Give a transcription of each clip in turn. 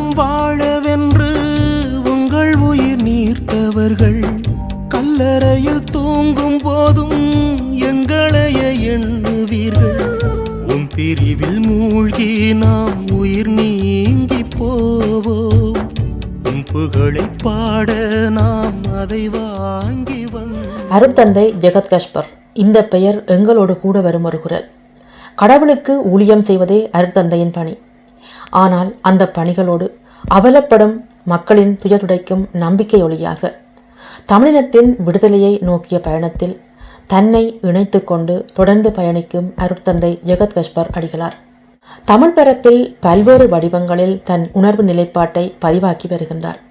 உலகம் வாழவென்று உங்கள் உயிர் நீர்த்தவர்கள் கல்லறையில் தூங்கும் போதும் எங்களைய எண்ணுவீர்கள். உன் பிரிவில் மூழ்கி நாம் உயிர் நீங்கி போவோம். உன் புகழை பாட நாம் அதை வாங்கி அருட்தந்தை ஜெகத் கஸ்பர் இந்த பெயர் எங்களோடு கூட வரும் ஒரு குரல். கடவுளுக்கு ஊழியம் செய்வதே அருட்தந்தையின் பணி. ஆனால் அந்த பணிகளோடு அவலப்படும் மக்களின் துயதுடைக்கும் நம்பிக்கை ஒளியாக தமிழினத்தின் விடுதலையை நோக்கிய பயணத்தில் தன்னை இணைத்து கொண்டு தொடர்ந்து பயணிக்கும் அருட்தந்தை ஜெகத் கஸ்பர் அடிகளார் தமிழ் பரப்பில் பல்வேறு வடிவங்களில் தன் உணர்வு நிலைப்பாட்டை பதிவாக்கி வருகின்றார்.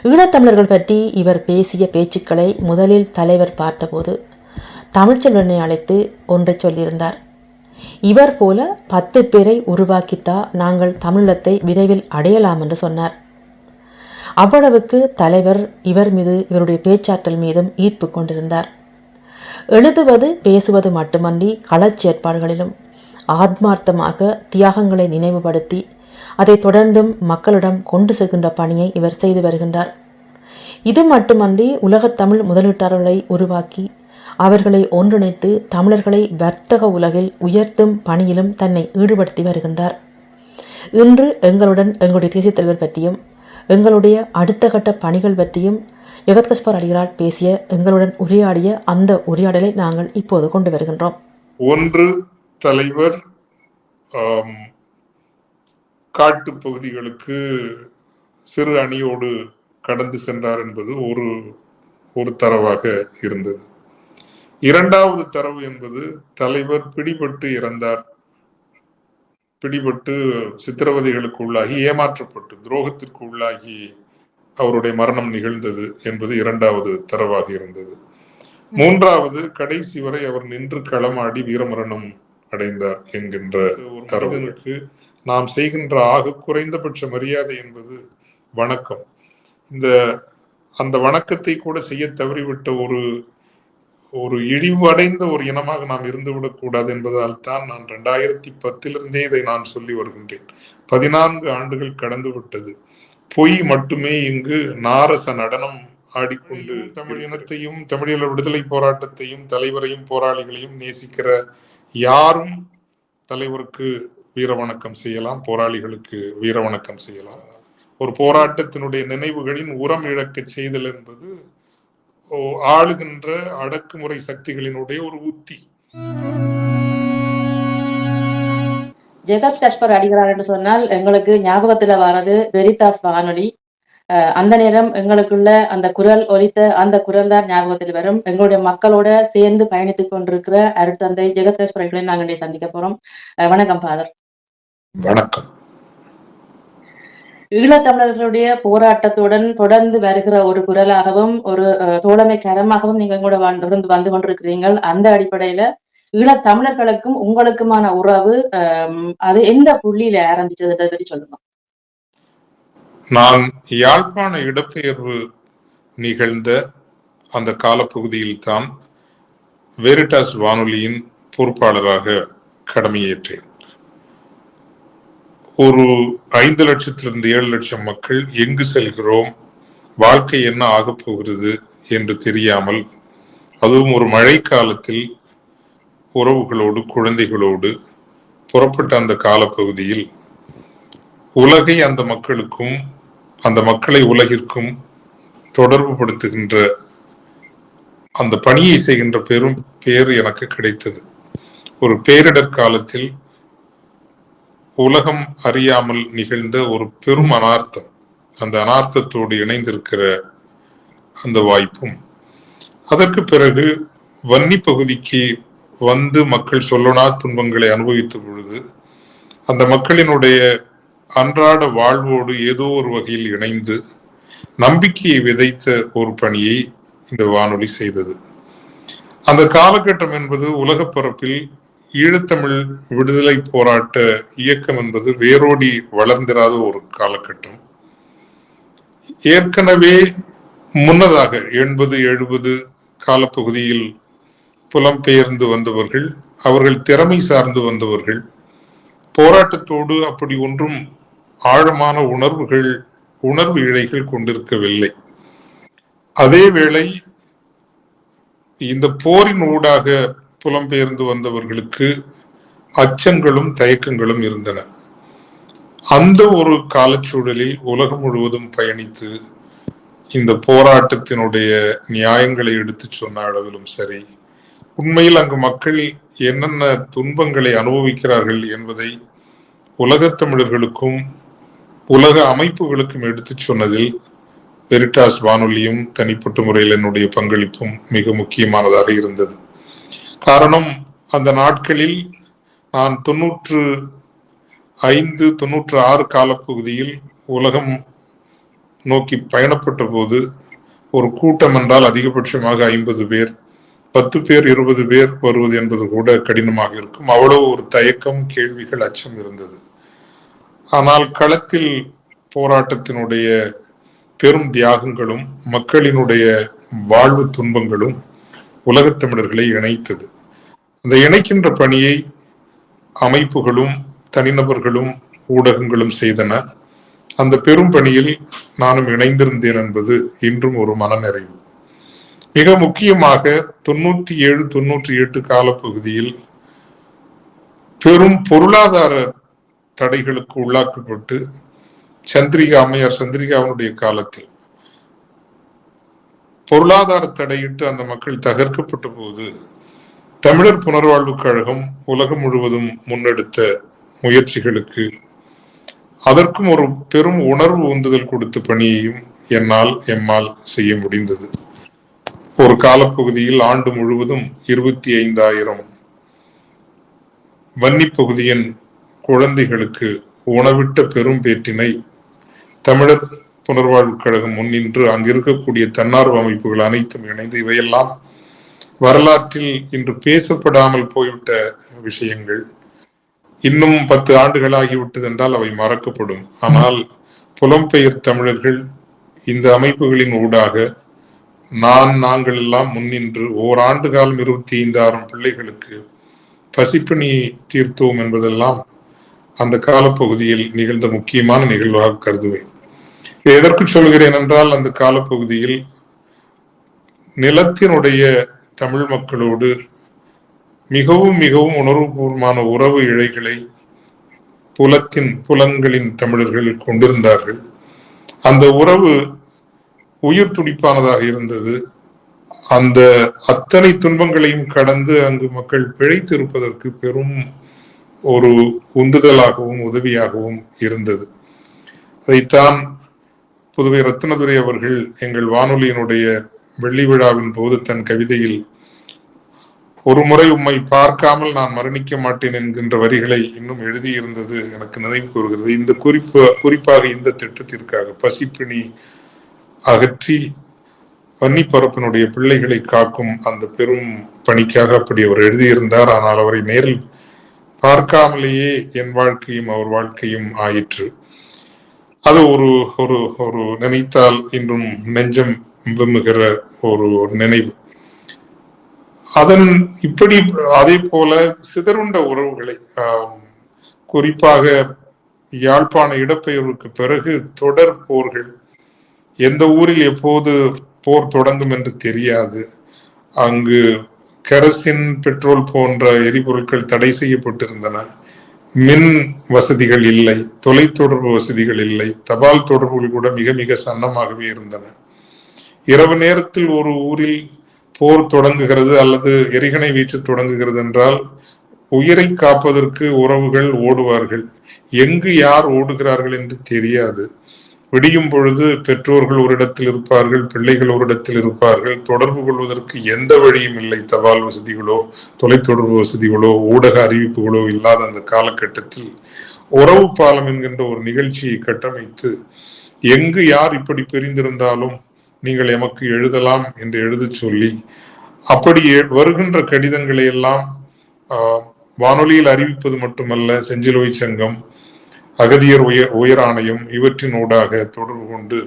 ஈழத்தமிழர்கள் பற்றி இவர் பேசிய பேச்சுக்களை முதலில் தலைவர் பார்த்தபோது தமிழ்ச்செல்வனை அழைத்து ஒன்றை சொல்லியிருந்தார். இவர் போல 10 பேரை உருவாக்கித்தா நாங்கள் தமிழத்தை விரைவில் அடையலாம் என்று சொன்னார். அவ்வளவுக்கு தலைவர் இவர் மீது இவருடைய பேச்சாற்றல் மீதும் ஈர்ப்பு கொண்டிருந்தார். எழுதுவது பேசுவது மட்டுமன்றி களச்சேற்பாடுகளிலும் ஆத்மார்த்தமாக தியாகங்களை நினைவுபடுத்தி அதை தொடர்ந்தும் மக்களிடம் கொண்டு செல்கின்ற பணியை இவர் செய்து வருகின்றார். இது மட்டுமன்றி உலகத்தமிழ் முதலீட்டாளர்களை உருவாக்கி அவர்களை ஒன்றிணைத்து தமிழர்களை வர்த்தக உலகில் உயர்த்தும் பணியிலும் தன்னை ஈடுபடுத்தி வருகின்றார். இன்று எங்களுடன் எங்களுடைய தேசியத் தலைவர் பற்றியும் எங்களுடைய அடுத்த கட்ட பணிகள் பற்றியும் ஜெகத் கஸ்பர் அடிகளார் பேசிய எங்களுடன் உரையாடிய அந்த உரையாடலை நாங்கள் இப்போது கொண்டு வருகின்றோம். ஒன்று, தலைவர் காட்டு பகுதிகளுக்கு சிறு அணியோடு கடந்து சென்றார் என்பது ஒரு தரவாக இருந்தது. இரண்டாவது தரவு என்பது தலைவர் பிடிபட்டு இறந்தார், பிடிபட்டு சித்திரவதைகளுக்கு உள்ளாகி ஏமாற்றப்பட்டு துரோகத்திற்கு உள்ளாகி அவருடைய மரணம் நிகழ்ந்தது என்பது இரண்டாவது தரவாக இருந்தது. மூன்றாவது, கடைசி வரை அவர் நின்று களமாடி வீரமரணம் அடைந்தார் என்கின்ற ஒரு தரவனுக்கு நாம் செய்கின்ற ஆக குறைந்தபட்ச மரியாதை என்பது வணக்கம். அந்த வணக்கத்தை கூட செய்ய தவறிவிட்ட ஒரு இழிவடைந்த ஒரு இனமாக நாம் இருந்துவிடக் கூடாது என்பதால் தான் நான் 2010 இதை நான் சொல்லி வருகின்றேன். 14 ஆண்டுகள் கடந்து விட்டது. பொய் மட்டுமே இங்கு நாரச நடனம் ஆடிக்கொண்டு தமிழ் இனத்தையும் தமிழீழ விடுதலை போராட்டத்தையும் தலைவரையும் போராளிகளையும் நேசிக்கிற யாரும் தலைவருக்கு வீர வணக்கம் செய்யலாம், போராளிகளுக்கு வீர வணக்கம் செய்யலாம். ஒரு போராட்டத்தினுடைய நினைவுகளின் உரம் இழக்க செய்தல் என்பது ஆளுகின்ற அடக்குமுறை சக்திகளினுடைய ஒரு உத்தி. ஜெகத் கஸ்பர் அடிகளார் என்று சொன்னால் எங்களுக்கு ஞாபகத்துல வர்றது வெரிதாஸ் வானொலி. அந்த நேரம் எங்களுக்குள்ள அந்த குரல் ஒலித்த அந்த குரல் தான் ஞாபகத்தில் வரும். எங்களுடைய மக்களோட சேர்ந்து பயணித்துக் கொண்டிருக்கிற அருட்தந்தை ஜெகத் கஸ்பர் அடிகளை நாங்கள் சந்திக்க போறோம். வணக்கம் ஃபாதர். வணக்கம். ஈழத்தமிழர்களுடைய போராட்டத்துடன் தொடர்ந்து வருகிற ஒரு குரலாகவும் ஒரு தோழமை கரமாகவும் நீங்க கூட தொடர்ந்து வந்து கொண்டிருக்கிறீர்கள். அந்த அடிப்படையில ஈழத்தமிழர்களுக்கும் உங்களுக்குமான உறவு அது எந்த புள்ளியில ஆரம்பிச்சது பற்றி சொல்லுங்க. நான் யாழ்ப்பாண இடப்பெயர்வு நிகழ்ந்த அந்த காலப்பகுதியில் தான் வெரிடாஸ் வானொலியின் பொறுப்பாளராக கடமையேற்றேன். ஒரு 5 லட்சத்திலிருந்து 7 லட்சம் மக்கள் எங்கு செல்கிறோம், வாழ்க்கை என்ன ஆகப் போகிறது என்று தெரியாமல், அதுவும் ஒரு மழை காலத்தில் உறவுகளோடு குழந்தைகளோடு புறப்பட்ட அந்த காலப்பகுதியில் உலகை அந்த மக்களுக்கும் அந்த மக்களை உலகிற்கும் தொடர்பு படுத்துகின்ற அந்த பணியை செய்கின்ற பெரும் பேர் எனக்கு கிடைத்தது. ஒரு பேரிடர் காலத்தில் உலகம் அறியாமல் நிகழ்ந்த ஒரு பெரும் அனார்த்தம், அந்த அனார்த்தத்தோடு இணைந்திருக்கிற அந்த வாய்ப்பும், அதற்கு பிறகு வன்னி பகுதிக்கு வந்து மக்கள் சொல்லனா துன்பங்களை அனுபவித்த பொழுது அந்த மக்களினுடைய அன்றாட வாழ்வோடு ஏதோ ஒரு வகையில் இணைந்து நம்பிக்கையை விதைத்த ஒரு பணியை இந்த வானொலி செய்தது. அந்த காலகட்டம் என்பது உலக பரப்பில் ஈழத்தமிழ் விடுதலை போராட்ட இயக்கம் என்பது வேரோடி வளர்ந்திராத ஒரு காலகட்டம். ஏற்கனவே முன்னதாக 80-70 காலப்பகுதியில் புலம்பெயர்ந்து வந்தவர்கள், அவர்கள் திறமை சார்ந்து வந்தவர்கள், போராட்டத்தோடு அப்படி ஒன்றும் ஆழமான உணர்வு இழைகள் கொண்டிருக்கவில்லை. அதேவேளை இந்த போரின் ஊடாக புலம்பெயர்ந்து வந்தவர்களுக்கு அச்சங்களும் தயக்கங்களும் இருந்தன. அந்த ஒரு காலச்சூழலில் உலகம் முழுவதும் பயணித்து இந்த போராட்டத்தினுடைய நியாயங்களை எடுத்து சொன்ன அளவிலும் சரி, உண்மையில் அங்கு மக்கள் என்னென்ன துன்பங்களை அனுபவிக்கிறார்கள் என்பதை உலகத் தமிழர்களுக்கும் உலக அமைப்புகளுக்கும் எடுத்து சொன்னதில் வெரிட்டாஸ் வானொலியும் தனிப்பட்ட முறையில் என்னுடைய பங்களிப்பும் மிக முக்கியமானதாக இருந்தது. காரணம், அந்த நாட்களில் நான் 95-96 காலப்பகுதியில் உலகம் நோக்கி பயணப்பட்ட போது ஒரு கூட்டம் என்றால் அதிகபட்சமாக 50 பேர், 10 பேர் 20 பேர் வருவது என்பது கூட கடினமாக இருக்கும். அவ்வளவு ஒரு தயக்கம், கேள்விகள், அச்சம் இருந்தது. ஆனால் களத்தில் போராட்டத்தினுடைய பெரும் தியாகங்களும் மக்களினுடைய வாழ்வு துன்பங்களும் உலகத் தமிழர்களை இணைத்தது. அந்த இணைக்கின்ற பணியை அமைப்புகளும் தனிநபர்களும் ஊடகங்களும் செய்தன. அந்த பெரும் பணியில் நானும் இணைந்திருந்தேன் என்பது இன்றும் ஒரு மனநிறைவு. மிக முக்கியமாக 97-98 காலப்பகுதியில் பெரும் பொருளாதார தடைகளுக்கு உள்ளாக்கப்பட்டு அம்மையார் சந்திரிகாவுடைய காலத்தில் பொருளாதார தடையிட்டு அந்த மக்கள் தகர்க்கப்பட்ட போது தமிழர் புனர்வாழ்வு கழகம் உலகம் முழுவதும் முன்னெடுத்த முயற்சிகளுக்கு அதற்கும் ஒரு பெரும் உணர்வு உந்துதல் கொடுத்த பணியையும் எம்மால் செய்ய முடிந்தது. ஒரு காலப்பகுதியில் ஆண்டு முழுவதும் 25,000 வன்னி பகுதியின் குழந்தைகளுக்கு உணவிட்ட பெரும் பேற்றினை தமிழர் புனர்வாழ்வு கழகம் முன்னின்று அங்கு இருக்கக்கூடிய தன்னார்வ அமைப்புகள் அனைத்தும் இணைந்து, இவையெல்லாம் வரலாற்றில் இன்று பேசப்படாமல் போய்விட்ட விஷயங்கள். இன்னும் 10 ஆண்டுகள் ஆகிவிட்டது என்றால் அவை மறக்கப்படும். ஆனால் புலம்பெயர் தமிழர்கள் இந்த அமைப்புகளின் ஊடாக நாங்கள் எல்லாம் முன்னின்று ஓராண்டு காலம் 25,000 பிள்ளைகளுக்கு பசிப்பிணி தீர்த்தோம் என்பதெல்லாம் அந்த காலப்பகுதியில் நிகழ்ந்த முக்கியமான நிகழ்வாக கருதுவேன். எதற்கு சொல்கிறேன் என்றால், அந்த காலப்பகுதியில் நிலத்தினுடைய தமிழ் மக்களோடு மிகவும் மிகவும் உணர்வுபூர்வமான உறவு இழைகளை புலன்களின் தமிழர்கள் கொண்டிருந்தார்கள். அந்த உறவு உயிர் துடிப்பானதாக இருந்தது. அந்த அத்தனை துன்பங்களையும் கடந்து அங்கு மக்கள் பிழைத்து இருப்பதற்கு பெரும் ஒரு உந்துதலாகவும் உதவியாகவும் இருந்தது. அதைத்தான் புதுவை ரத்னதுரை அவர்கள் எங்கள் வானொலியினுடைய வெள்ளி விழாவின் போது தன் கவிதையில் ஒரு முறை உம்மை பார்க்காமல் நான் மரணிக்க மாட்டேன் என்கின்ற வரிகளை இன்னும் எழுதியிருந்தது எனக்கு நினைவு கூறுகிறது. இந்த குறிப்பாக இந்த திட்டத்திற்காக பசிப்பிணி அகற்றி வன்னி பரப்பினுடைய பிள்ளைகளை காக்கும் அந்த பெரும் பணிக்காக அப்படி அவர் எழுதியிருந்தார். ஆனால் அவரை நேரில் பார்க்காமலேயே என் வாழ்க்கையும் அவர் வாழ்க்கையும் ஆயிற்று. அது ஒரு ஒரு ஒரு நினைத்தால் இன்றும் நெஞ்சம் விம்முகிற ஒரு நினைவு. அதே போல சிதறுண்ட உறவுகளை, குறிப்பாக யாழ்ப்பாண இடப்பெயர்வுக்கு பிறகு தொடர் போர்கள், எந்த ஊரில் எப்போது போர் தொடங்கும் என்று தெரியாது. அங்கு கெரசின், பெட்ரோல் போன்ற எரிபொருட்கள் தடை செய்யப்பட்டிருந்தன. மின் வசதிகள் இல்லை, தொலைத்தொடர்பு வசதிகள் இல்லை, தபால் தொடர்புகள் கூட மிக மிக சன்னமாகவே இருந்தன. இரவு நேரத்தில் ஒரு ஊரில் போர் தொடங்குகிறது அல்லது எரிகணை வீச்சு தொடங்குகிறது என்றால் உயிரை காப்பதற்கு உறவுகள் ஓடுவார்கள். எங்கு யார் ஓடுகிறார்கள் என்று தெரியாது. விடியும் பொழுது பெற்றோர்கள் ஒரு இடத்தில் இருப்பார்கள், பிள்ளைகள் ஒரு இடத்தில் இருப்பார்கள். தொடர்பு கொள்வதற்கு எந்த வழியும் இல்லை. தபால் வசதிகளோ தொலைத்தொடர்பு வசதிகளோ ஊடக அறிவிப்புகளோ இல்லாத அந்த காலகட்டத்தில் உறவு பாலம் என்கின்ற ஒரு நிகழ்ச்சியை கட்டமைத்து, எங்கு யார் இப்படி பிரிந்திருந்தாலும் நீங்கள் எமக்கு எழுதலாம் என்று எழுத சொல்லி, அப்படி வருகின்ற கடிதங்களை எல்லாம் வானொலியில் அறிவிப்பது மட்டுமல்ல, செஞ்சிலுவை சங்கம், அகதியர் உயர் ஆணையம் இவற்றின் ஊடாக தொடர்பு கொண்டு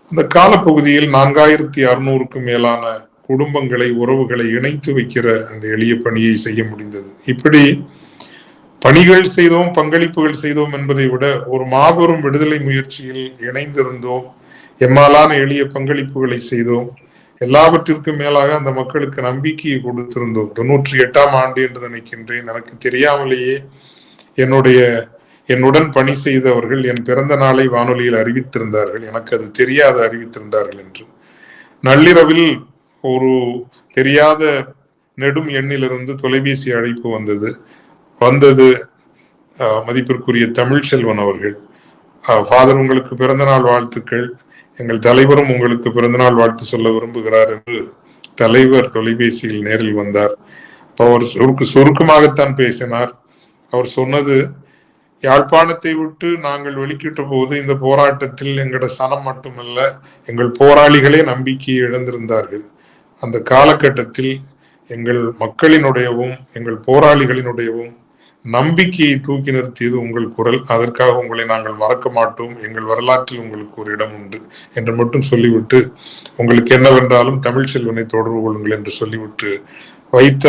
அந்த காலப்பகுதியில் 4600க்கும் மேலான குடும்பங்களை, உறவுகளை இணைத்து வைக்கிற அந்த எளிய பணியை செய்ய முடிந்தது. இப்படி பணிகள் செய்தோம், பங்களிப்புகள் செய்தோம் என்பதை விட ஒரு மாபெரும் விடுதலை முயற்சியில் இணைந்திருந்தோம். எம்மாலான எளிய பங்களிப்புகளை செய்தோம். எல்லாவற்றிற்கும் மேலாக அந்த மக்களுக்கு நம்பிக்கையை கொடுத்திருந்தோம். 98ஆம் ஆண்டு என்று நினைக்கின்றேன். எனக்கு தெரியாமலேயே என்னுடன் பணி செய்தவர்கள் என் பிறந்த நாளை வானொலியில் அறிவித்திருந்தார்கள். எனக்கு அது தெரியாத அறிவித்திருந்தார்கள் என்று. நள்ளிரவில் ஒரு தெரியாத நெடும் எண்ணிலிருந்து தொலைபேசி அழைப்பு வந்தது. மதிப்பிற்குரிய தமிழ்ச்செல்வன் அவர்கள், ஃபாதர் உங்களுக்கு பிறந்தநாள் வாழ்த்துக்கள், எங்கள் தலைவரும் உங்களுக்கு பிறந்தநாள் வாழ்த்து சொல்ல விரும்புகிறார் என்று தலைவர் தொலைபேசியில் நேரில் வந்தார். அவர் சுருக்கமாகத்தான் பேசினார். அவர் சொன்னது, யாழ்ப்பாணத்தை விட்டு நாங்கள் வெளிக்கிட்ட போது இந்த போராட்டத்தில் எங்களோட சனம் மட்டுமல்ல, எங்கள் போராளிகளே நம்பிக்கையை இழந்திருந்தார்கள். அந்த காலகட்டத்தில் எங்கள் மக்களினுடையவும் எங்கள் போராளிகளினுடையவும் நம்பிக்கையை தூக்கி நிறுத்தியது உங்கள் குரல். அதற்காக உங்களை நாங்கள் மறக்க மாட்டோம். எங்கள் வரலாற்றில் உங்களுக்கு ஒரு இடம் உண்டு என்று மட்டும் சொல்லிவிட்டு, உங்களுக்கு என்னவென்றாலும் தமிழ்ச்செல்வனை தொடர்பு கொள்ளுங்கள் என்று சொல்லிவிட்டு வைத்த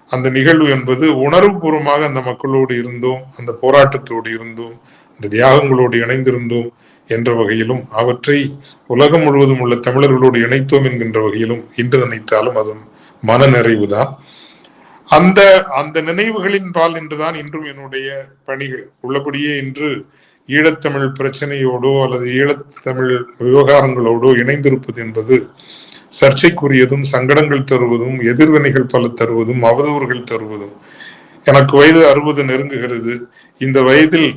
அந்த நிகழ்வு என்பது உணர்வுபூர்வமாக அந்த மக்களோடு இருந்தோம், அந்த போராட்டத்தோடு இருந்தோம், அந்த தியாகங்களோடு இணைந்திருந்தோம் என்ற வகையிலும், அவற்றை உலகம் முழுவதும் உள்ள தமிழர்களோடு இணைத்தோம் என்கின்ற வகையிலும் இன்று நினைத்தாலும் அது மன நிறைவுதான். அந்த நினைவுகளின் பால் இன்றுதான் இன்றும் என்னுடைய பணிகள் உள்ளபடியே இன்று ஈழத்தமிழ் பிரச்சனையோடோ அல்லது ஈழத்தமிழ் விவகாரங்களோடோ இணைந்திருப்பது என்பது சர்ச்சைக்குரியதும், சங்கடங்கள் தருவதும், எதிர்வினைகள் பல தருவதும், அவதூறுகள் தருவதும். எனக்கு வயது 60 நெருங்குகிறது. இந்த வயதில்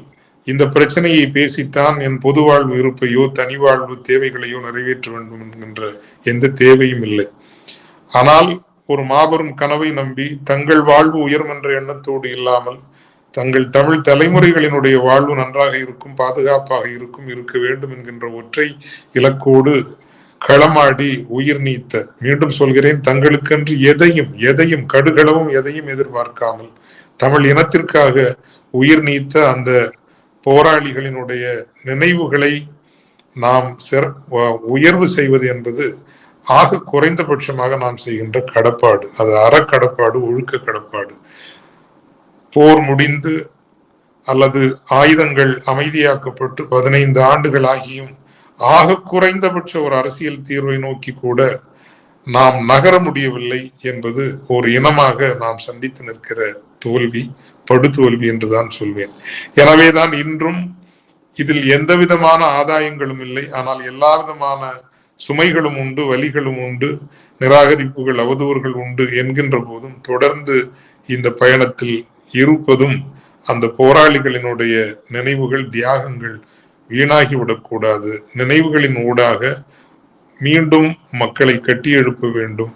இந்த பிரச்சனையை பேசித்தான் என் பொது வாழ்வு இருப்பையோ தனி வாழ்வு தேவைகளையோ நிறைவேற்ற வேண்டும் என்கின்ற எந்த தேவையும் இல்லை. ஆனால் ஒரு மாபெரும் கனவை நம்பி தங்கள் வாழ்வு உயரும் என்ற எண்ணத்தோடு இல்லாமல் தங்கள் தமிழ் தலைமுறைகளினுடைய வாழ்வு நன்றாக இருக்கும், பாதுகாப்பாக இருக்க வேண்டும் என்கின்ற ஒற்றை இலக்கோடு களமாடி உயிர் நீத்த, மீண்டும் சொல்கிறேன், தங்களுக்கென்று எதையும் கடுகளவும் எதையும் எதிர்பார்க்காமல் தமிழ் இனத்திற்காக உயிர் நீத்த அந்த போராளிகளினுடைய நினைவுகளை நாம் உயர்வு செய்வது என்பது ஆக குறைந்தபட்சமாக நாம் செய்கின்ற கடப்பாடு. அது அறக்கடப்பாடு, ஒழுக்க கடப்பாடு. போர் முடிந்து அல்லது ஆயுதங்கள் அமைதியாக்கப்பட்டு 15 ஆண்டுகள் ஆகியும் ஆக குறைந்தபட்ச ஒரு அரசியல் தீர்வை நோக்கி கூட நாம் நகர முடியவில்லை என்பது ஒரு இனமாக நாம் சந்தித்து நிற்கிற தோல்வி, படுதோல்வி என்றுதான் சொல்வேன். எனவேதான் இன்றும் இதில் எந்த விதமான ஆதாயங்களும் இல்லை, ஆனால் எல்லா விதமான சுமைகளும் உண்டு, வலிகளும் உண்டு, நிராகரிப்புகள், அவதூறுகள் உண்டு என்கின்ற போதும் தொடர்ந்து இந்த பயணத்தில் இருப்பதும் அந்த போராளிகளினுடைய நினைவுகள், தியாகங்கள் வீணாகிவிடக்கூடாது. நினைவுகளின் ஊடாக மீண்டும் மக்களை கட்டியெழுப்ப வேண்டும்.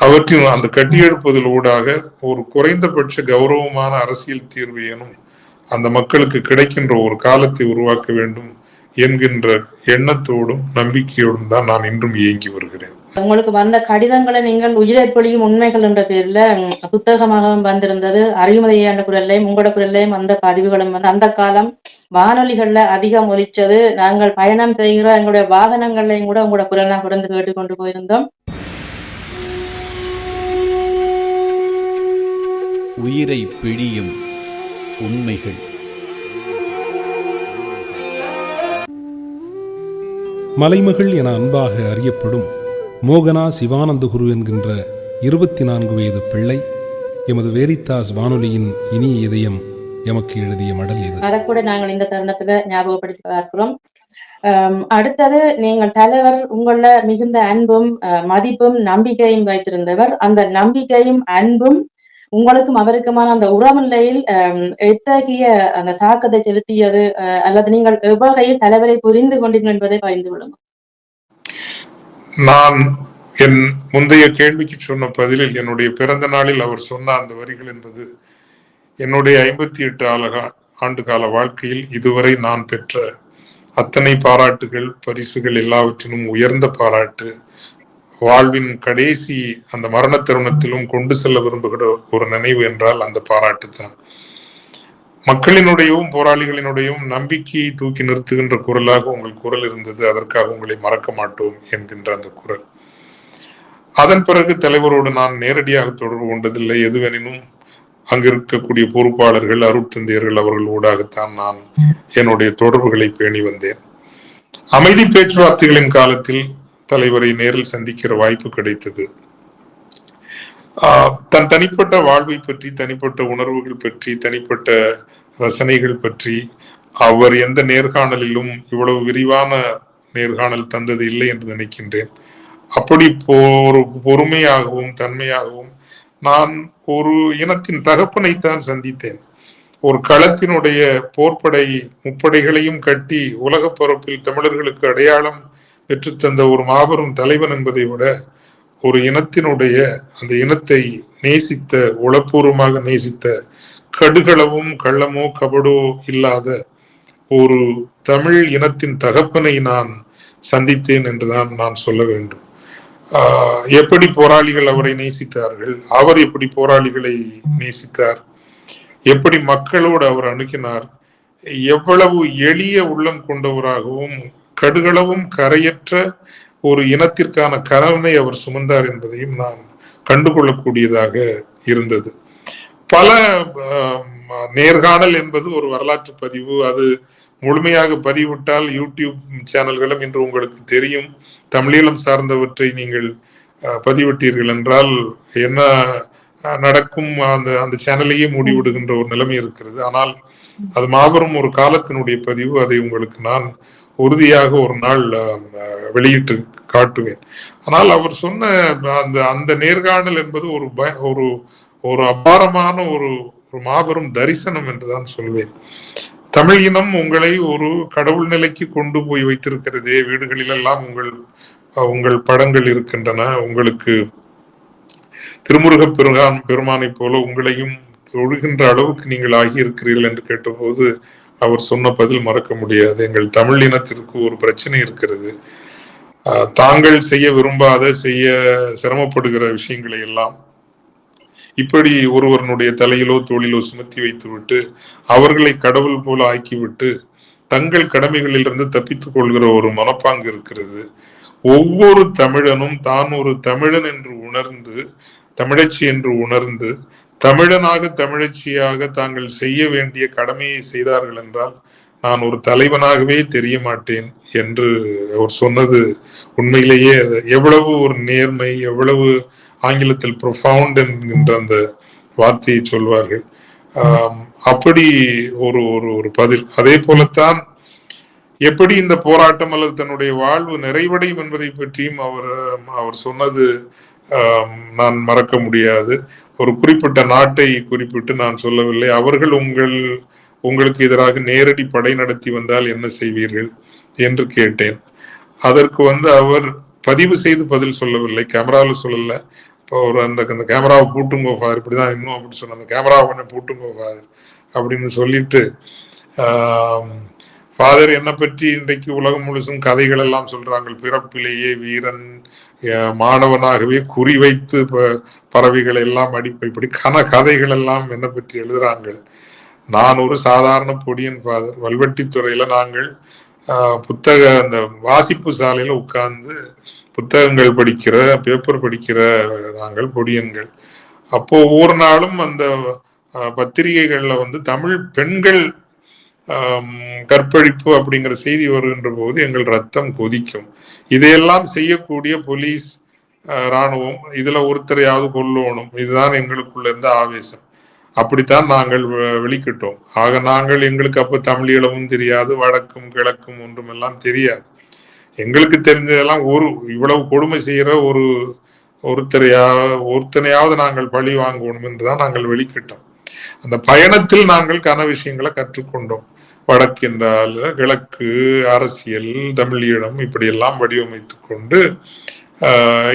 அவற்றின் அந்த கட்டியெழுப்பதில் ஊடாக ஒரு குறைந்தபட்ச கௌரவமான அரசியல் தீர்வையனும் அந்த மக்களுக்கு கிடைக்கின்ற ஒரு காலத்தை உருவாக்க வேண்டும் என்கின்ற எண்ணத்தோடும் நம்பிக்கையோடும் தான் நான் இன்றும் இயங்கி வருகிறேன். உங்களுக்கு வந்த கடிதங்களை நீங்கள் உயிரைப்பொழியும் உண்மைகள் என்ற பேர்ல புத்தகமாகவும் வந்திருந்தது. அறிவுமதியான குரல்லையும் உங்களோட குரல்லையும் அந்த பதிவுகளும் அந்த காலம் வானொலிகள்ல அதிகம் ஒலிச்சது. நாங்கள் பயணம் செய்கிற எங்களுடைய வாகனங்கள்லையும் கூட உங்களோட குரல் நான் குறைந்து கேட்டுக்கொண்டு போயிருந்தோம். உயிரை பிழியும் உண்மைகள். மலைமகள் என அன்பாக அறியப்படும் மோகனா சிவானந்த குரு என்கின்ற 24 வயது பிள்ளை எமது வேரித்தாஸ் வானொலியின் இனிய இதயம் எமக்கு எழுதிய மடல் இது. அதை கூட நாங்கள் இந்த தருணத்துல ஞாபகப்படுத்தி பார்க்கிறோம். அடுத்தது, நீங்கள் தலைவர் உங்கள மிகுந்த அன்பும் மதிப்பும் நம்பிக்கையும் வைத்திருந்தவர். அந்த நம்பிக்கையும் அன்பும் உங்களுக்கும் அவருக்குமான அந்த உறவுநிலையில் எத்தகைய அந்த தாக்கத்தை செலுத்தியது, அல்லது நீங்கள் எவ்வகையில் தலைவரை புரிந்து கொண்டீர்கள் என்பதை பகிர்ந்து கொள்ளுங்கள். நான் என் முந்தைய கேள்விக்கு சொன்ன பதிலில் என்னுடைய பிறந்த நாளில் அவர் சொன்ன அந்த வரிகள் என்பது என்னுடைய 58 ஆண்டு கால வாழ்க்கையில் இதுவரை நான் பெற்ற அத்தனை பாராட்டுகள், பரிசுகள் எல்லாவற்றிலும் உயர்ந்த பாராட்டு. வாழ்வின் கடைசி அந்த மரண தருணத்திலும் கொண்டு செல்ல விரும்புகிற ஒரு நினைவு என்றால் அந்த பாராட்டு தான். மக்களினுடையும் போராளிகளினுடையும் நம்பிக்கையை தூக்கி நிறுத்துகின்ற குரலாக உங்கள் குரல் இருந்தது. அதற்காக உங்களை மறக்க மாட்டோம் என்கின்ற அந்த குரல். அதன் பிறகு தலைவரோடு நான் நேரடியாக தொடர்பு கொண்டதில்லை. எதுவெனினும் அங்கு இருக்கக்கூடிய பொறுப்பாளர்கள், அருட்தந்தையர்கள் அவர்கள் ஊடாகத்தான் நான் என்னுடைய தொடர்புகளை பேணி வந்தேன். அமைதி பேச்சுவார்த்தைகளின் காலத்தில் தலைவரை நேரில் சந்திக்கிற வாய்ப்பு கிடைத்தது. தன் தனிப்பட்ட வாழ்வை பற்றி, தனிப்பட்ட உணர்வுகள் பற்றி, தனிப்பட்ட ரசனைகள் பற்றி அவர் எந்த நேர்காணலிலும் இவ்வளவு விரிவான நேர்காணல் தந்தது இல்லை என்று நினைக்கின்றேன். அப்படி பொறுமையாகவும் தன்மையாகவும் நான் ஒரு இனத்தின் தகப்பனைத்தான் சந்தித்தேன். ஒரு களத்தினுடைய போர்ப்படை முப்படைகளையும் கட்டி உலக பரப்பில் தமிழர்களுக்கு அடையாளம் பெற்றுத்தந்த ஒரு மாபெரும் தலைவன் என்பதை விட ஒரு இனத்தினுடைய அந்த இனத்தை நேசித்த, உளப்பூர்வமாக நேசித்த, கடுகளவும் கள்ளமோ கபடோ இல்லாத ஒரு தமிழ் இனத்தின் தகப்பனை நான் சந்தித்தேன் என்றுதான் நான் சொல்ல வேண்டும். எப்படி போராளிகள் அவரை நேசித்தார்கள், அவர் எப்படி போராளிகளை நேசித்தார், எப்படி மக்களோடு அவர் அணுகினார், எவ்வளவு எளிய உள்ளம் கொண்டவராகவும் கடுகளவும் கரையற்ற ஒரு இனத்திற்கான கனவினை அவர் சுமந்தார் என்பதையும் நான் கண்டுகொள்ளக்கூடியதாக இருந்தது. பல நேர்காணல் என்பது ஒரு வரலாற்று பதிவு. அது முழுமையாக பதிவிட்டால் யூடியூப் சேனல்களும் இன்று உங்களுக்கு தெரியும். தமிழீழம் சார்ந்தவற்றை நீங்கள் பதிவிட்டீர்கள் என்றால் என்ன நடக்கும், அந்த சேனலையே மூடிவிடுகின்ற ஒரு நிலைமை இருக்கிறது. ஆனால் அது மாபெரும் ஒரு காலத்தினுடைய பதிவு. அதை உங்களுக்கு நான் உறுதியாக ஒரு நாள் வெளியிட்டு காட்டுவேன். ஆனால் அவர் சொன்ன அந்த நேர்காணல் என்பது ஒரு ஒரு அபாரமான ஒரு மாபெரும் தரிசனம் என்றுதான் சொல்வேன். தமிழ் இனம் உங்களை ஒரு கடவுள் நிலைக்கு கொண்டு போய் வைத்திருக்கிறதே. வீடுகளிலெல்லாம் உங்கள் படங்கள் இருக்கின்றன. உங்களுக்கு திருமுருக பெருமானை போல உங்களையும் தொழுகின்ற அளவுக்கு நீங்கள் ஆகியிருக்கிறீர்கள் என்று கேட்டபோது அவர் சொன்ன பதில் மறக்க முடியாது. எங்கள் தமிழ் இனத்திற்கு ஒரு பிரச்சனை இருக்கிறது. தாங்கள் செய்ய விரும்பாத, செய்ய சிரமப்படுகிற விஷயங்களை எல்லாம் இப்படி ஒருவருடைய தலையிலோ தோளிலோ சுமத்தி வைத்துவிட்டு அவர்களை கடவுள் போல ஆக்கிவிட்டு தங்கள் கடமைகளிலிருந்து தப்பித்துக் கொள்கிற ஒரு மனப்பாங்கு இருக்கிறது. ஒவ்வொரு தமிழனும் தான் ஒரு தமிழன் என்று உணர்ந்து, தமிழச்சி என்று உணர்ந்து, தமிழனாக தமிழச்சியாக தாங்கள் செய்ய வேண்டிய கடமையை செய்தார்கள் என்றால் நான் ஒரு தலைவனாகவே தெரிய மாட்டேன் என்று அவர் சொன்னது உண்மையிலேயே எவ்வளவு ஒரு நேர்மை, எவ்வளவு ஆங்கிலத்தில் ப்ரொஃபவுண்ட் என்கின்ற அந்த வார்த்தையை சொல்வார்கள். அப்படி ஒரு ஒரு பதில். அதே போலத்தான் எப்படி இந்த போராட்டம் அல்லது தன்னுடைய வாழ்வு நிறைவடையும் என்பதை பற்றியும் அவர் சொன்னது நான் மறக்க முடியாது. ஒரு குறிப்பிட்ட நாட்டை குறிப்பிட்டு நான் சொல்லவில்லை. அவர்கள் உங்களுக்கு எதிராக நேரடி படை நடத்தி வந்தால் என்ன செய்வீர்கள் என்று கேட்டேன். அதற்கு அவர் பதிவு செய்து பதில் சொல்லவில்லை, கேமராவில் சொல்லல. இப்போ அந்த கேமராவை பூட்டுங்கோ ஃபாதர், இப்படிதான் இன்னும் அப்படி சொன்ன, அந்த கேமராவை கொஞ்சம் பூட்டுங்கோ ஃபாதர் அப்படின்னு சொல்லிட்டு, ஃபாதர் என்னை பற்றி இன்றைக்கு உலகம் முழுசும் கதைகள் எல்லாம் சொல்றாங்க. பிறப்பிலேயே வீரன், மாணவனாகவே குறிவைத்து பறவைகள் எல்லாம் அடிப்பை, இப்படி கதைகள் எல்லாம் என்னை பற்றி எழுதுறாங்க. நான் ஒரு சாதாரண பொடியன் ஃபாதர். வல்வெட்டித்துறையில நாங்கள் அந்த வாசிப்பு சாலையில உட்கார்ந்து புத்தகங்கள் படிக்கிற, பேப்பர் படிக்கிற நாங்கள் பொடியன்கள். அப்போ ஒவ்வொரு நாளும் அந்த பத்திரிகைகள்ல தமிழ் பெண்கள் கற்பழிப்பு அப்படிங்கிற செய்தி வருகின்ற போது எங்கள் ரத்தம் கொதிக்கும். இதையெல்லாம் செய்யக்கூடிய போலீஸ், இராணுவம், இதுல ஒருத்தரையாவது கொல்லணும், இதுதான் எங்களுக்குள்ள இருந்த ஆவேசம். அப்படித்தான் நாங்கள் வெளிக்கிட்டோம். ஆக நாங்கள் எங்களுக்கு அப்ப தமிழீழமும் தெரியாது, வடக்கும் கிழக்கும் ஒன்றுமெல்லாம் தெரியாது. எங்களுக்கு தெரிஞ்சதெல்லாம் இவ்வளவு கொடுமை செய்யற ஒருத்தனையாவது நாங்கள் பழி வாங்கணும் என்றுதான் நாங்கள் வெளிக்கிட்டோம். அந்த பயணத்தில் நாங்கள் கன விஷயங்களை கற்றுக்கொண்டோம். வடக்கு என்றால் கிழக்கு, அரசியல், தமிழீழம், இப்படி எல்லாம் வடிவமைத்து கொண்டு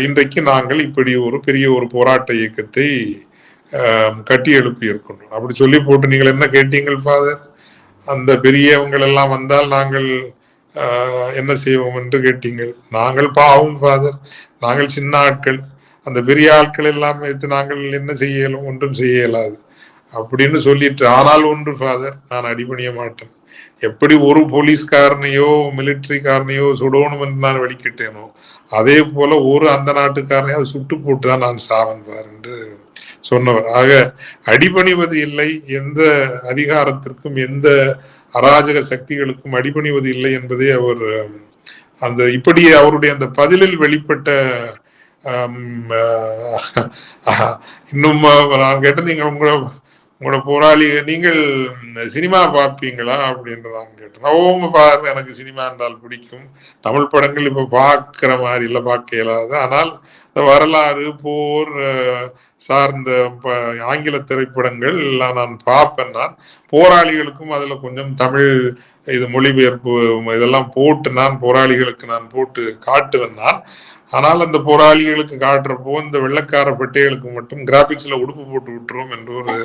இன்றைக்கு நாங்கள் இப்படி ஒரு பெரிய ஒரு போராட்ட இயக்கத்தை கட்டி எழுப்பி இருக்கின்றோம். அப்படி சொல்லி போட்டு நீங்கள் என்ன கேட்டீங்கள் ஃபாதர், அந்த பெரியவங்கள் எல்லாம் வந்தால் நாங்கள் என்ன செய்வோம் என்று கேட்டீங்கள். நாங்கள் பாவம் ஃபாதர், நாங்கள் சின்ன ஆட்கள், அந்த பெரிய ஆட்கள் எல்லாம் வைத்து நாங்கள் என்ன செய்ய இயலும், ஒன்றும் செய்ய இயலாது அப்படின்னு சொல்லிட்டு. ஆனால் ஒன்று ஃபாதர், நான் அடிபணிய மாட்டேன். எப்படி ஒரு போலீஸ்காரனையோ மிலிட்டரிக்காரனையோ சுடணும் என்று நான் வெளிக்கிட்டேனோ, அதே போல அந்த நாட்டுக்காரனையோ சுட்டு போட்டுதான் நான் சாவன் ஃபாதர் என்று சொன்னவர். ஆக அடிபணிவது இல்லை, எந்த அதிகாரத்திற்கும் எந்த அராஜக சக்திகளுக்கும் அடிபணிவது இல்லை என்பதே அவர் அந்த இப்படி அவருடைய அந்த பதிலில் வெளிப்பட்ட இன்னும் நான் கேட்டேன், நீங்க உங்களோட போராளி நீங்கள் சினிமா பார்ப்பீங்களா அப்படின்னு நான் கேட்டேன். அவங்க பாருங்க, எனக்கு சினிமா என்றால் பிடிக்கும், தமிழ் படங்கள் இப்ப பார்க்கிற மாதிரி இல்லை, பார்க்க இயலாது. ஆனால் இந்த வரலாறு, போர் சார்ந்த ஆங்கில திரைப்படங்கள் எல்லாம் நான் பார்ப்பேன். நான் போராளிகளுக்கும் அதுல கொஞ்சம் தமிழ் இது மொழிபெயர்ப்பு இதெல்லாம் போட்டு நான் போராளிகளுக்கு நான் போட்டு காட்டுவேன் நான். ஆனால் அந்த போராளிகளுக்கு காட்டுறப்போ இந்த வெள்ளக்கார பெட்டைகளுக்கு மட்டும் கிராபிக்ஸ்ல உடுப்பு போட்டு விட்டுரும் என்று ஒரு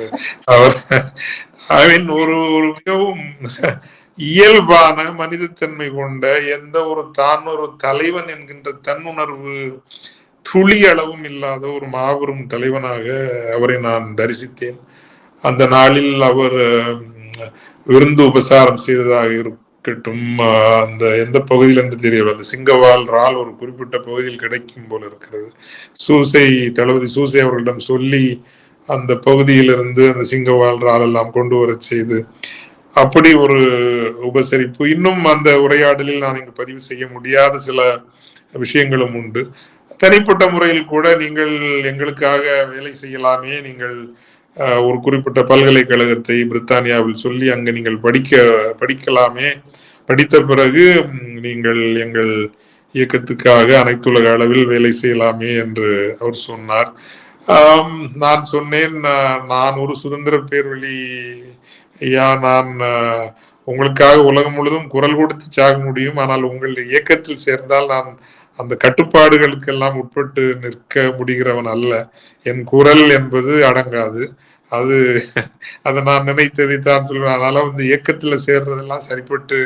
அவர் ஒரு ஒரு மிகவும் இயல்பான மனிதத்தன்மை கொண்ட எந்த ஒரு தான் ஒரு தலைவன் என்கின்ற தன்னுணர்வு துளி அளவும் இல்லாத ஒரு மாபெரும் தலைவனாக அவரை நான் தரிசித்தேன். அந்த நாளில் அவர் விருந்து உபசாரம் செய்ததாக இருக்கட்டும், அந்த எந்த பகுதியில் என்று தெரியவில்லை, அந்த சிங்கவால் ரால் ஒரு குறிப்பிட்ட பகுதியில் கிடைக்கும் போல இருக்கிறது. தளபதி சூசை அவர்களிடம் சொல்லி அந்த பகுதியிலிருந்து அந்த சிங்கவால் ரால் எல்லாம் கொண்டு வர செய்து அப்படி ஒரு உபசரிப்பு. இன்னும் அந்த உரையாடலில் நான் இங்கு பதிவு செய்ய முடியாத சில விஷயங்களும் உண்டு. தனிப்பட்ட முறையில் கூட நீங்கள் எங்களுக்காக வேலை செய்யலாமே, நீங்கள் ஒரு குறிப்பிட்ட பல்கலைக்கழகத்தை பிரித்தானியாவில் சொல்லி அங்க நீங்கள் படிக்கலாமே, படித்த பிறகு நீங்கள் எங்கள் இயக்கத்துக்காக அனைத்துலக அளவில் வேலை செய்யலாமே என்று அவர் சொன்னார். நான் சொன்னேன், நான் ஒரு சுதந்திர பேர்வழி ஐயா, நான் உங்களுக்காக உலகம் முழுதும் குரல் கொடுத்து சாக முடியும், ஆனால் உங்கள் இயக்கத்தில் சேர்ந்தால் நான் அந்த கட்டுப்பாடுகளுக்கெல்லாம் உட்பட்டு நிற்க முடிகிறவன் அல்ல, என் குரல் என்பது அடங்காது, அதை நான் நினைத்ததை தான் சொல்வேன். அதனால வந்து இயக்கத்துல சேர்றதெல்லாம் சரிப்பட்டு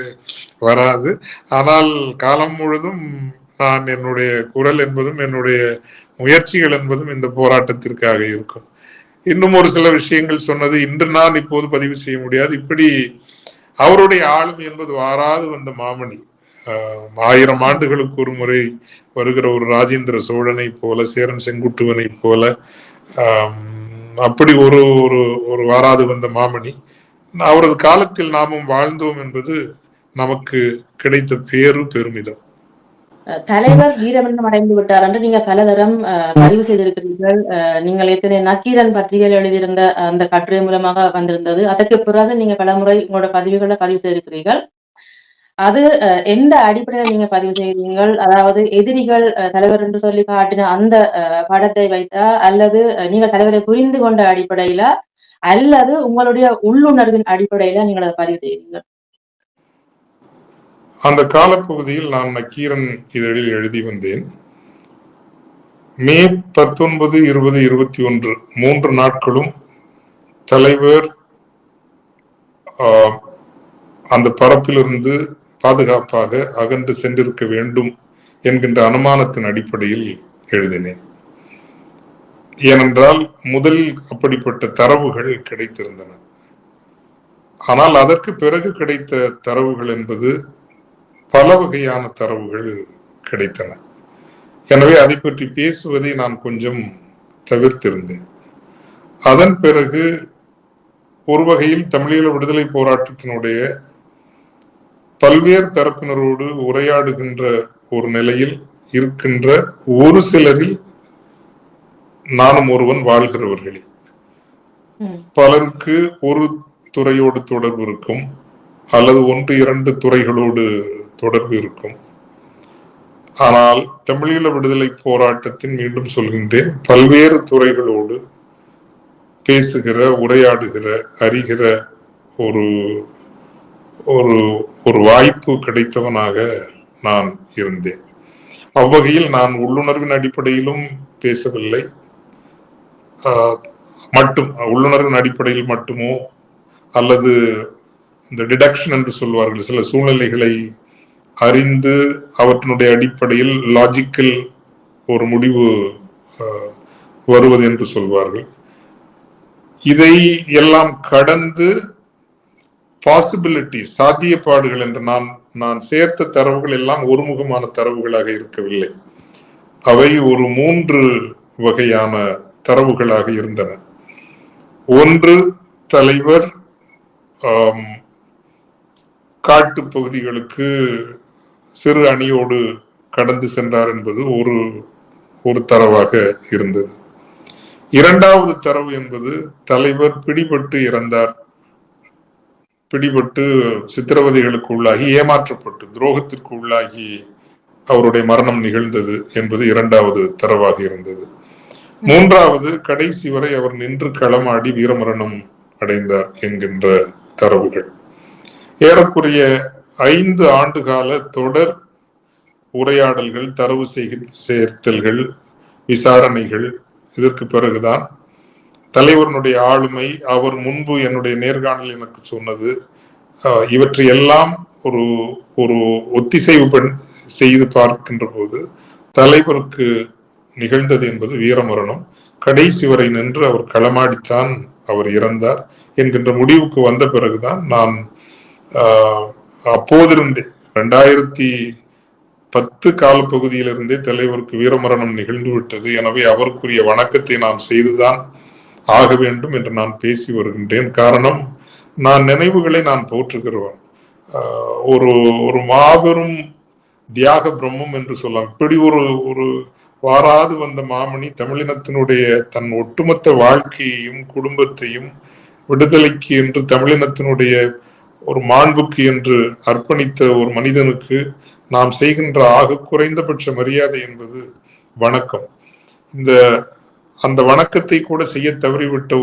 வராது. ஆனால் காலம் முழுதும் நான் என்னுடைய குரல் என்பதும் என்னுடைய முயற்சிகள் என்பதும் இந்த போராட்டத்திற்காக இருக்கும். இன்னும் ஒரு சில விஷயங்கள் சொன்னது இன்று நான் இப்போது பதிவு செய்ய முடியாது. இப்படி அவருடைய ஆளுமை என்பது வாராது வந்த மாமணி. 1000 ஆண்டுகளுக்கு ஒரு முறை வருகிற ஒரு ராஜேந்திர சோழனை போல, சேரன் செங்குட்டுவனை போல, அப்படி ஒரு ஒரு வாராது வந்த மாமணி. அவரது காலத்தில் நாமும் வாழ்ந்தோம் என்பது நமக்கு கிடைத்த பெருமிதம். தலைவர் வீரமரணம் அடைந்து விட்டார் என்று நீங்க பலதரம் பதிவு செய்திருக்கிறீர்கள். நீங்கள் ஏற்கனவே நக்கீரன் பத்திரிகையில் எழுதியிருந்த அந்த கட்டுரை மூலமாக வந்திருந்தது. அதற்கு பிறகு நீங்க பலமுறை உங்களோட பதிவுகளை பதிவு செய்திருக்கிறீர்கள். அது எந்த அடிப்படையில் நீங்க பதிவு செய்கிறீர்கள்? அதாவது எதிரிகள் தலைவர் என்று சொல்லி காட்டின அந்த படத்தை வைத்தா, அல்லது நீங்கள் தலைவரை புரிந்து கொண்ட அடிப்படையில, அல்லது உங்களுடைய உள்ளுணர்வின் அடிப்படையில நீங்கள் அதை பதிவு செய்கிறீர்கள்? அந்த காலப்பகுதியில் நான் நக்கீரன் இதழில் எழுதி வந்தேன். மே 19, 20, 21 3 நாட்களும் தலைவர் அந்த பரப்பிலிருந்து பாதுகாப்பாக அகன்று சென்றிருக்க வேண்டும் என்கின்ற அனுமானத்தின் அடிப்படையில் எழுதினேன். ஏனென்றால் முதலில் அப்படிப்பட்ட தரவுகள் கிடைத்திருந்தன. ஆனால் அதற்கு பிறகு கிடைத்த தரவுகள் என்பது பல வகையான தரவுகள் கிடைத்தன. எனவே அதை பற்றி பேசுவதை நான் கொஞ்சம் தவிர்த்திருந்தேன். அதன் பிறகு ஒரு வகையில் தமிழீழ விடுதலை போராட்டத்தினுடைய பல்வேறு தரப்பினரோடு உரையாடுகின்ற ஒரு நிலையில் இருக்கின்ற ஒரு சிலரில் நானும் ஒருவன் வாழ்கிறவர்களில். பலருக்கு ஒரு துறையோடு தொடர்பு இருக்கும், அல்லது 1-2 துறைகளோடு தொடர்பு இருக்கும். ஆனால் தமிழீழ விடுதலை போராட்டத்தின், மீண்டும் சொல்கின்றேன், பல்வேறு துறைகளோடு பேசுகிற, உரையாடுகிற, அறிகிற ஒரு ஒரு வாய்ப்பு கிடைத்தவனாக நான் இருந்தேன். அவ்வகையில் நான் உள்ளுணர்வின் அடிப்படையிலும் பேசவில்லை. உள்ளுணர்வின் அடிப்படையில் மட்டுமோ, அல்லது இந்த டிடக்ஷன் என்று சொல்வார்கள், சில சூழ்நிலைகளை அறிந்து அவற்றினுடைய அடிப்படையில் லாஜிக்கல் ஒரு முடிவு வருவது என்று சொல்வார்கள். இதை எல்லாம் கடந்து பாசிபிலிட்டி, சாத்தியப்பாடுகள் என்று நான் சேர்த்த தரவுகள் எல்லாம் ஒருமுகமான தரவுகளாக இருக்கவில்லை. அவை ஒரு 3 வகையான தரவுகளாக இருந்தன. ஒன்று, தலைவர் காட்டு பகுதிகளுக்கு சிறு அணியோடு கடந்து சென்றார் என்பது ஒரு தரவாக இருந்தது. இரண்டாவது தரவு என்பது தலைவர் பிடிபட்டு இறந்தார், பிடிபட்டு சித்திரவதைகளுக்கு உள்ளாகி ஏமாற்றப்பட்டு துரோகத்திற்கு உள்ளாகி அவருடைய மரணம் நிகழ்ந்தது என்பது இரண்டாவது தரவாக இருந்தது. மூன்றாவது, கடைசி வரை அவர் நின்று களமாடி வீரமரணம் அடைந்தார் என்கின்ற தரவுகள். ஏறக்குறைய 5 ஆண்டு கால தொடர் உரையாடல்கள், தரவு சேர்த்தல்கள், விசாரணைகள். இதற்கு பிறகுதான் தலைவருடைய ஆளுமை, அவர் முன்பு என்னுடைய நேர்காணல் எனக்கு சொன்னது, இவற்றையெல்லாம் ஒரு ஒத்திசைவு செய்து பார்க்கின்ற போது தலைவருக்கு நிகழ்ந்தது என்பது வீரமரணம். கடைசி வரை நின்று அவர் களமாடித்தான் அவர் இறந்தார் என்கின்ற முடிவுக்கு வந்த பிறகுதான் நான் அப்போதிருந்தே 2010 காலப்பகுதியிலிருந்தே தலைவருக்கு வீரமரணம் நிகழ்ந்து விட்டது, எனவே அவருக்குரிய வணக்கத்தை நான் செய்துதான் ஆக வேண்டும் என்று நான் பேசி வருகின்றேன். காரணம், நான் நினைவுகளை நான் போற்றுகிறவன். ஒரு மாபெரும் தியாக பிரம்மம் என்று சொல்லலாம். இப்படி ஒரு வாராது வந்த மாமணி தமிழினத்தினுடைய தன் ஒட்டுமொத்த வாழ்க்கையையும் குடும்பத்தையும் விடுதலைக்கு என்று தமிழினத்தினுடைய ஒரு மாண்புக்கு என்று அர்ப்பணித்த ஒரு மனிதனுக்கு நாம் செய்கின்ற ஆக குறைந்தபட்ச மரியாதை என்பது வணக்கம். அந்த வணக்கத்தை கூட செய்ய தவறிவிட்ட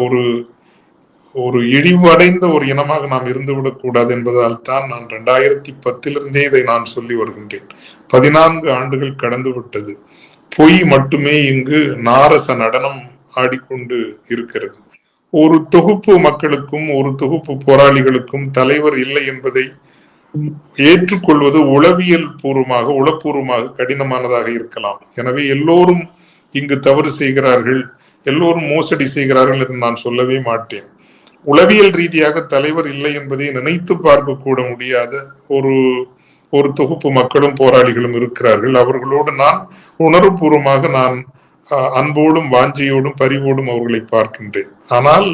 ஒரு இழிவடைந்த ஒரு இனமாக நாம் இருந்துவிடக் கூடாது என்பதால் தான் நான் 2010 இதை நான் சொல்லி வருகின்றேன். 14 ஆண்டுகள் கடந்து விட்டது. பொய் மட்டுமே இங்கு நாரச நடனம் ஆடிக்கொண்டு இருக்கிறது. ஒரு தொகுப்பு மக்களுக்கும் ஒரு தொகுப்பு போராளிகளுக்கும் தலைவர் இல்லை என்பதை ஏற்றுக்கொள்வது உளவியல் பூர்வமாக உளப்பூர்வமாக கடினமானதாக இருக்கலாம். எனவே எல்லோரும் இங்கு தவறு செய்கிறார்கள், எல்லோரும் மோசடி செய்கிறார்கள் என்று நான் சொல்லவே மாட்டேன். உளவியல் ரீதியாக தலைவர் இல்லை என்பதை நினைத்து பார்க்க கூட முடியாத ஒரு தொகுப்பு மக்களும் போராளிகளும் இருக்கிறார்கள். அவர்களோடு நான் உணர்வுபூர்வமாக நான் அன்போடும் வாஞ்சையோடும் பரிவோடும் அவர்களை பார்க்கின்றேன். ஆனால்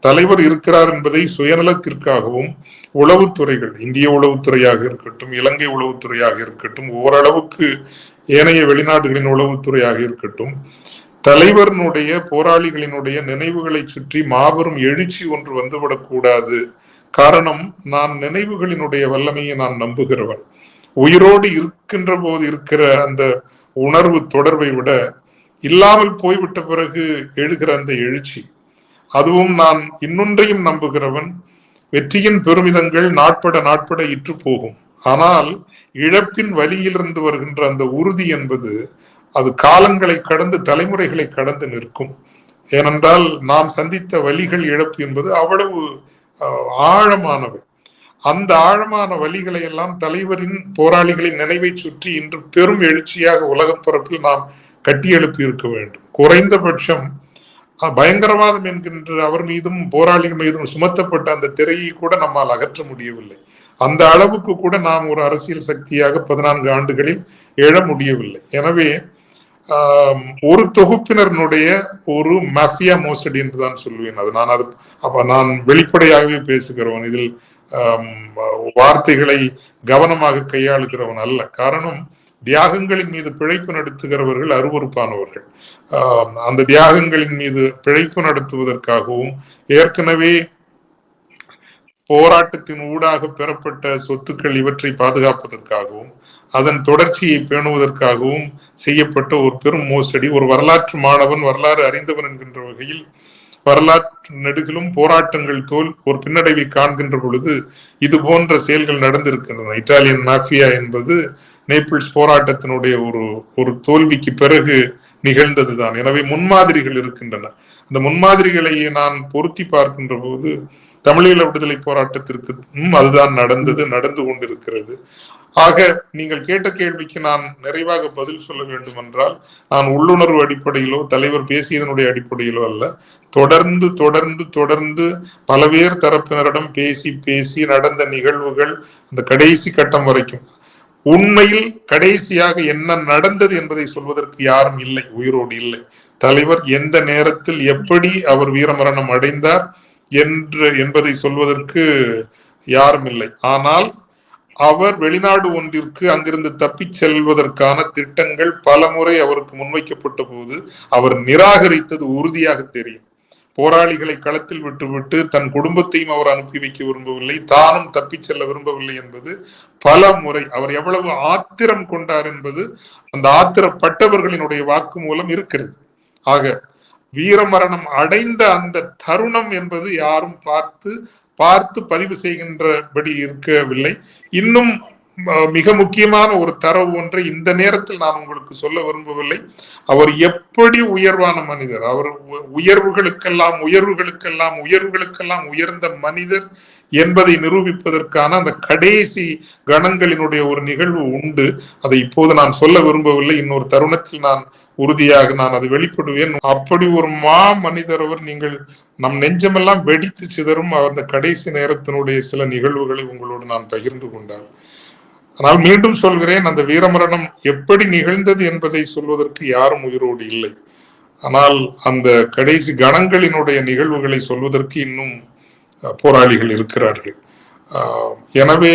தலைவர் இருக்கிறார் என்பதை சுயநலத்திற்காகவும் உளவுத்துறைகள், இந்திய உளவுத்துறையாக இருக்கட்டும், இலங்கை உளவுத்துறையாக இருக்கட்டும், ஓரளவுக்கு ஏனைய வெளிநாடுகளின் உளவுத்துறையாக இருக்கட்டும், தலைவரினுடைய போராளிகளினுடைய நினைவுகளை சுற்றி மாபெரும் எழுச்சி ஒன்று வந்துவிடக்கூடாது. காரணம், நான் நினைவுகளினுடைய வல்லமையை நான் நம்புகிறவன். உயிரோடு இருக்கின்ற போது இருக்கிற அந்த உணர்வு தொடர்பை விட இல்லாமல் போய்விட்ட பிறகு எழுகிற அந்த எழுச்சி, அதுவும் நான் இன்னொன்றையும் நம்புகிறவன். வெற்றியின் பெருமிதங்கள் நாட்பட இற்று போகும். ஆனால் இழப்பின் வலியிலிருந்து வருகின்ற அந்த உறுதி என்பது அது காலங்களை கடந்து தலைமுறைகளை கடந்து நிற்கும். ஏனென்றால் நாம் சந்தித்த வலிகள், இழப்பு என்பது அவ்வளவு ஆழமானவை. அந்த ஆழமான வலிகளை எல்லாம் தலைவரின் போராளிகளின் நினைவை சுற்றி இன்று பெரும் எழுச்சியாக உலகப் பரப்பில் நாம் கட்டியெழுப்பி இருக்க வேண்டும். குறைந்தபட்சம் பயங்கரவாதம் என்கின்ற அவர் மீதும் போராளிகள் மீதும் சுமத்தப்பட்ட அந்த திரையை கூட நம்மால் அகற்ற முடியவில்லை. அந்த அளவுக்கு கூட நாம் ஒரு அரசியல் சக்தியாக 14 ஆண்டுகளில் எழ முடியவில்லை. எனவே ஒரு தொகுப்பினருடைய ஒரு மாஃபியா மோசடி என்றுதான் சொல்லுவேன். நான் வெளிப்படையாகவே பேசுகிறவன், இதில் வார்த்தைகளை கவனமாக கையாளுகிறவன் அல்ல. காரணம், தியாகங்களின் மீது பிழைப்பு நடத்துகிறவர்கள் அருவருப்பானவர்கள். அந்த தியாகங்களின் மீது பிழைப்பு நடத்துவதற்காகவும் ஏற்கனவே போராட்டத்தின் ஊடாக பெறப்பட்ட சொத்துக்கள் இவற்றை பாதுகாப்பதற்காகவும் அதன் தொடர்ச்சியை பேணுவதற்காகவும் செய்யப்பட்ட ஒரு பெரும் மோசடி. ஒரு வரலாற்று மாணவன், வரலாறு அறிந்தவன் என்கின்ற வகையில் வரலாற்று நெடுகிலும் போராட்டங்கள் தோல் ஒரு பின்னடைவை காண்கின்ற பொழுது இது போன்ற செயல்கள் நடந்திருக்கின்றன. இத்தாலியன் மாஃபியா என்பது நேபிள்ஸ் போராட்டத்தினுடைய ஒரு தோல்விக்கு பிறகு நிகழ்ந்ததுதான். எனவே முன்மாதிரிகள் இருக்கின்றன. அந்த முன்மாதிரிகளை நான் பொருத்தி பார்க்கின்ற போது தமிழீழ விடுதலை போராட்டத்திற்கு அதுதான் நடந்து கொண்டிருக்கிறது. ஆக நீங்கள் கேட்ட கேள்விக்கு நான் நிறைவாக பதில் சொல்ல வேண்டும் என்றால், நான் உள்ளுணர்வு அடிப்படையிலோ தலைவர் பேசியதனுடைய அடிப்படையிலோ அல்ல, தொடர்ந்து தொடர்ந்து தொடர்ந்து பலவேறு தரப்பினரிடம் பேசி நடந்த நிகழ்வுகள் அந்த கடைசி கட்டம் வரைக்கும் உண்மையில் கடைசியாக என்ன நடந்தது என்பதை சொல்வதற்கு யாரும் இல்லை, உயிரோடு இல்லை. தலைவர் எந்த நேரத்தில் எப்படி அவர் வீரமரணம் அடைந்தார் என்பதை சொல்வதற்கு யாரும் இல்லை. ஆனால் அவர் வெளிநாடு ஒன்றிற்கு அங்கிருந்து தப்பிச் செல்வதற்கான திட்டங்கள் பல முறை அவருக்கு முன்வைக்கப்பட்ட போது அவர் நிராகரித்தது உறுதியாக தெரியும். போராளிகளை களத்தில் விட்டுவிட்டு தன் குடும்பத்தையும் அவர் அனுப்பி வைக்க விரும்பவில்லை, தானும் தப்பிச் செல்ல விரும்பவில்லை என்பது பல முறை. அவர் எவ்வளவு ஆத்திரம் கொண்டார் என்பது அந்த ஆத்திரப்பட்டவர்களினுடைய வாக்கு மூலம் இருக்கிறது. ஆக வீரமரணம் அடைந்த அந்த தருணம் என்பது யாரும் பார்த்து பதிவு செய்கின்றபடி இருக்கவில்லை. இன்னும் மிக முக்கியமான ஒரு தரவு ஒன்றை இந்த நேரத்தில் நான் உங்களுக்கு சொல்ல விரும்பவில்லை. அவர் எப்படி உயர்வான மனிதர், அவர் உயர்வுகளுக்கெல்லாம் உயர்ந்த மனிதர் என்பதை நிரூபிப்பதற்கான அந்த கடைசி கணங்களினுடைய ஒரு நிகழ்வு உண்டு. அதை இப்போது நான் சொல்ல விரும்பவில்லை. இன்னொரு தருணத்தில் நான் உறுதியாக நான் அதை வெளிப்படுவேன். அப்படி ஒரு மனிதர் அவர். நீங்கள் நம் நெஞ்சமெல்லாம் வெடித்து சிதறும் அந்த கடைசி நேரத்தினுடைய சில நிகழ்வுகளை உங்களோடு நான் பகிர்ந்து கொண்டார். ஆனால் மீண்டும் சொல்கிறேன், அந்த வீரமரணம் எப்படி நிகழ்ந்தது என்பதை சொல்வதற்கு யாரும் உயிரோடு இல்லை. ஆனால் அந்த கடைசி கணங்களினுடைய நிகழ்வுகளை சொல்வதற்கு இன்னும் போராளிகள் இருக்கிறார்கள். எனவே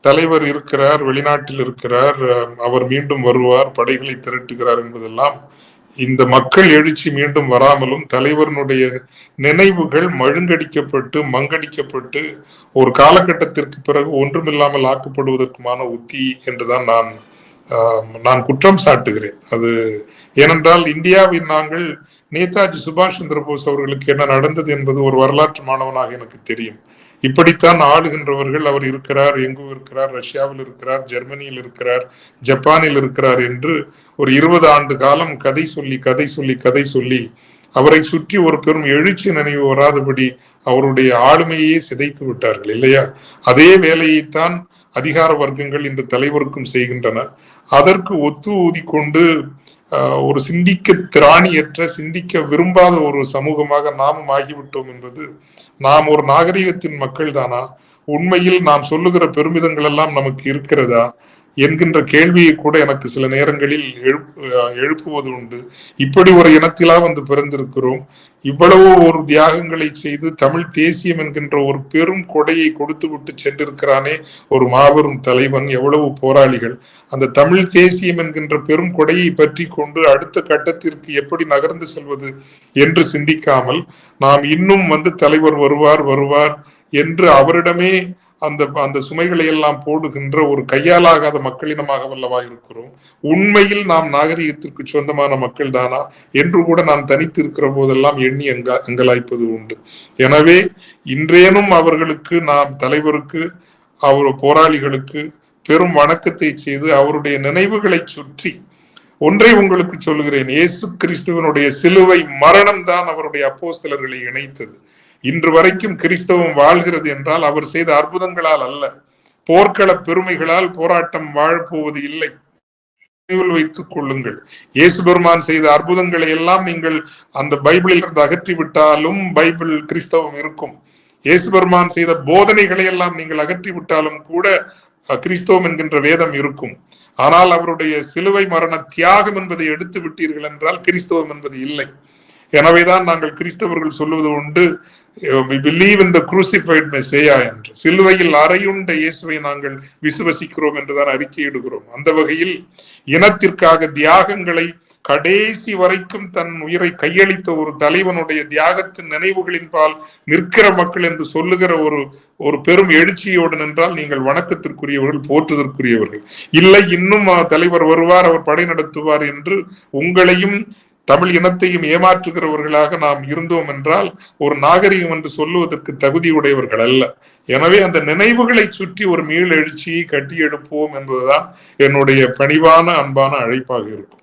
தலைவர் இருக்கிறார், வெளிநாட்டில் இருக்கிறார், அவர் மீண்டும் வருவார், படைகளை திரட்டுகிறார் என்பதெல்லாம் இந்த மக்கள் எழுச்சி மீண்டும் வராமலும் தலைவருடைய நினைவுகள் மங்கடிக்கப்பட்டு ஒரு காலகட்டத்திற்கு பிறகு ஒன்றுமில்லாமல் ஆக்கப்படுவதற்குமான உத்தி என்றுதான் நான் குற்றம் சாட்டுகிறேன். அது ஏனென்றால் இந்தியாவில் நாங்கள் நேதாஜி சுபாஷ் சந்திர போஸ் அவர்களுக்கு என்ன நடந்தது என்பது ஒரு வரலாற்று மாணவனாக எனக்கு தெரியும். இப்படித்தான் ஆளுகின்றவர்கள், அவர் இருக்கிறார், எங்கு இருக்கிறார், ரஷ்யாவில் இருக்கிறார், ஜெர்மனியில் இருக்கிறார், ஜப்பானில் இருக்கிறார் என்று ஒரு 20 ஆண்டு காலம் கதை சொல்லி அவரை சுற்றி ஒரு பெரும் எழுச்சி நினைவு வராதபடி அவருடைய ஆளுமையே சிதைத்து விட்டார்கள் இல்லையா? அதே வேலையைத்தான் அதிகார வர்க்கங்கள் இன்று தலைவருக்கும் செய்கின்றன. அதற்கு ஒத்து ஊதிக்கொண்டு ஒரு சிந்திக்க திராணியற்ற, சிந்திக்க விரும்பாத ஒரு சமூகமாக நாமும் ஆகிவிட்டோம் என்பது, நாம் ஒரு நாகரிகத்தின் மக்கள் தானா, உண்மையில் நாம் சொல்லுகிற பெருமிதங்கள் எல்லாம் நமக்கு இருக்கிறதா என்கின்ற கேள்வியை கூட எனக்கு சில நேரங்களில் எழுப்புவது உண்டு. இப்படி ஒரு இனத்திலா வந்து பிறந்திருக்கிறோம், இவ்வளவு ஒரு தியாகங்களை செய்து தமிழ் தேசியம் என்கின்ற ஒரு பெரும் கொடையை கொடுத்து விட்டு சென்றிருக்கிறானே ஒரு மாபெரும் தலைவன், எவ்வளவு போராளிகள். அந்த தமிழ் தேசியம் என்கின்ற பெரும் கொடையை பற்றி கொண்டு அடுத்த கட்டத்திற்கு எப்படி நகர்ந்து செல்வது என்று சிந்திக்காமல் நாம் இன்னும் தலைவர் வருவார் என்று அவரிடமே அந்த சுமைகளை எல்லாம் போடுகின்ற ஒரு கையாலாகாத மக்களினமாக வல்லவா இருக்கிறோம். உண்மையில் நாம் நாகரிகத்திற்கு சொந்தமான மக்கள் தானா என்று கூட நாம் தனித்து இருக்கிற போதெல்லாம் எண்ணி அங்கலாய்ப்பது உண்டு. எனவே இன்றேனும் அவர்களுக்கு, நாம் தலைவருக்கு, அவர் போராளிகளுக்கு பெரும் வணக்கத்தை செய்து அவருடைய நினைவுகளை சுற்றி ஒன்றை உங்களுக்கு சொல்லுகிறேன். இயேசு கிறிஸ்துவனுடைய சிலுவை மரணம் தான் அவருடைய அப்போஸ்தலர்களை இணைத்தது. இன்று வரைக்கும் கிறிஸ்தவம் வாழ்கிறது என்றால் அவர் செய்த அற்புதங்களால் அல்ல, போர்க்கள பெருமைகளால் போராட்டம் வாழப்போவது இல்லை. வைத்துக் கொள்ளுங்கள், இயேசு பெருமான் செய்த அற்புதங்களை எல்லாம் நீங்கள் அந்த பைபிளில் இருந்து அகற்றிவிட்டாலும் பைபிள் கிறிஸ்தவம் இருக்கும். இயேசு பெருமான் செய்த போதனைகளை எல்லாம் நீங்கள் அகற்றிவிட்டாலும் கூட கிறிஸ்தவம் என்கின்ற வேதம் இருக்கும். ஆனால் அவருடைய சிலுவை மரண தியாகம் என்பதை எடுத்து விட்டீர்கள் என்றால் கிறிஸ்தவம் என்பது இல்லை. எனவேதான் நாங்கள் கிறிஸ்தவர்கள் சொல்லுவது உண்டு, we believe in the crucified Messiah என்று. சிலுவையில் அறையுண்ட இயேசுவை நாங்கள் விசுவசிக்கிறோம் என்றுதான் அறிக்கையிடுகிறோம். அந்த வகையில் இனத்திற்காக தியாகங்களை கடைசி வரைக்கும் தன் உயிரை கையளித்த ஒரு தலைவனுடைய தியாகத்தின் நினைவுகளின் பால் நிற்கிற மக்கள் என்று சொல்லுகிற ஒரு பெரும் எழுச்சியோடு நின்றால் நீங்கள் வணக்கத்திற்குரியவர்கள், போற்றுதற்குரியவர்கள். இல்லை, இன்னும் தலைவர் வருவார், அவர் படை நடத்துவார் என்று உங்களையும் தமிழ் இனத்தையும் ஏமாற்றுகிறவர்களாக நாம் இருந்தோம் என்றால் ஒரு நாகரிகம் என்று சொல்லுவதற்கு தகுதியுடையவர்கள் அல்ல. எனவே அந்த நினைவுகளை சுற்றி ஒரு மீள் எழுச்சியை கட்டி எழுப்புவோம் என்பதுதான் என்னுடைய பணிவான அன்பான அழைப்பாக இருக்கும்.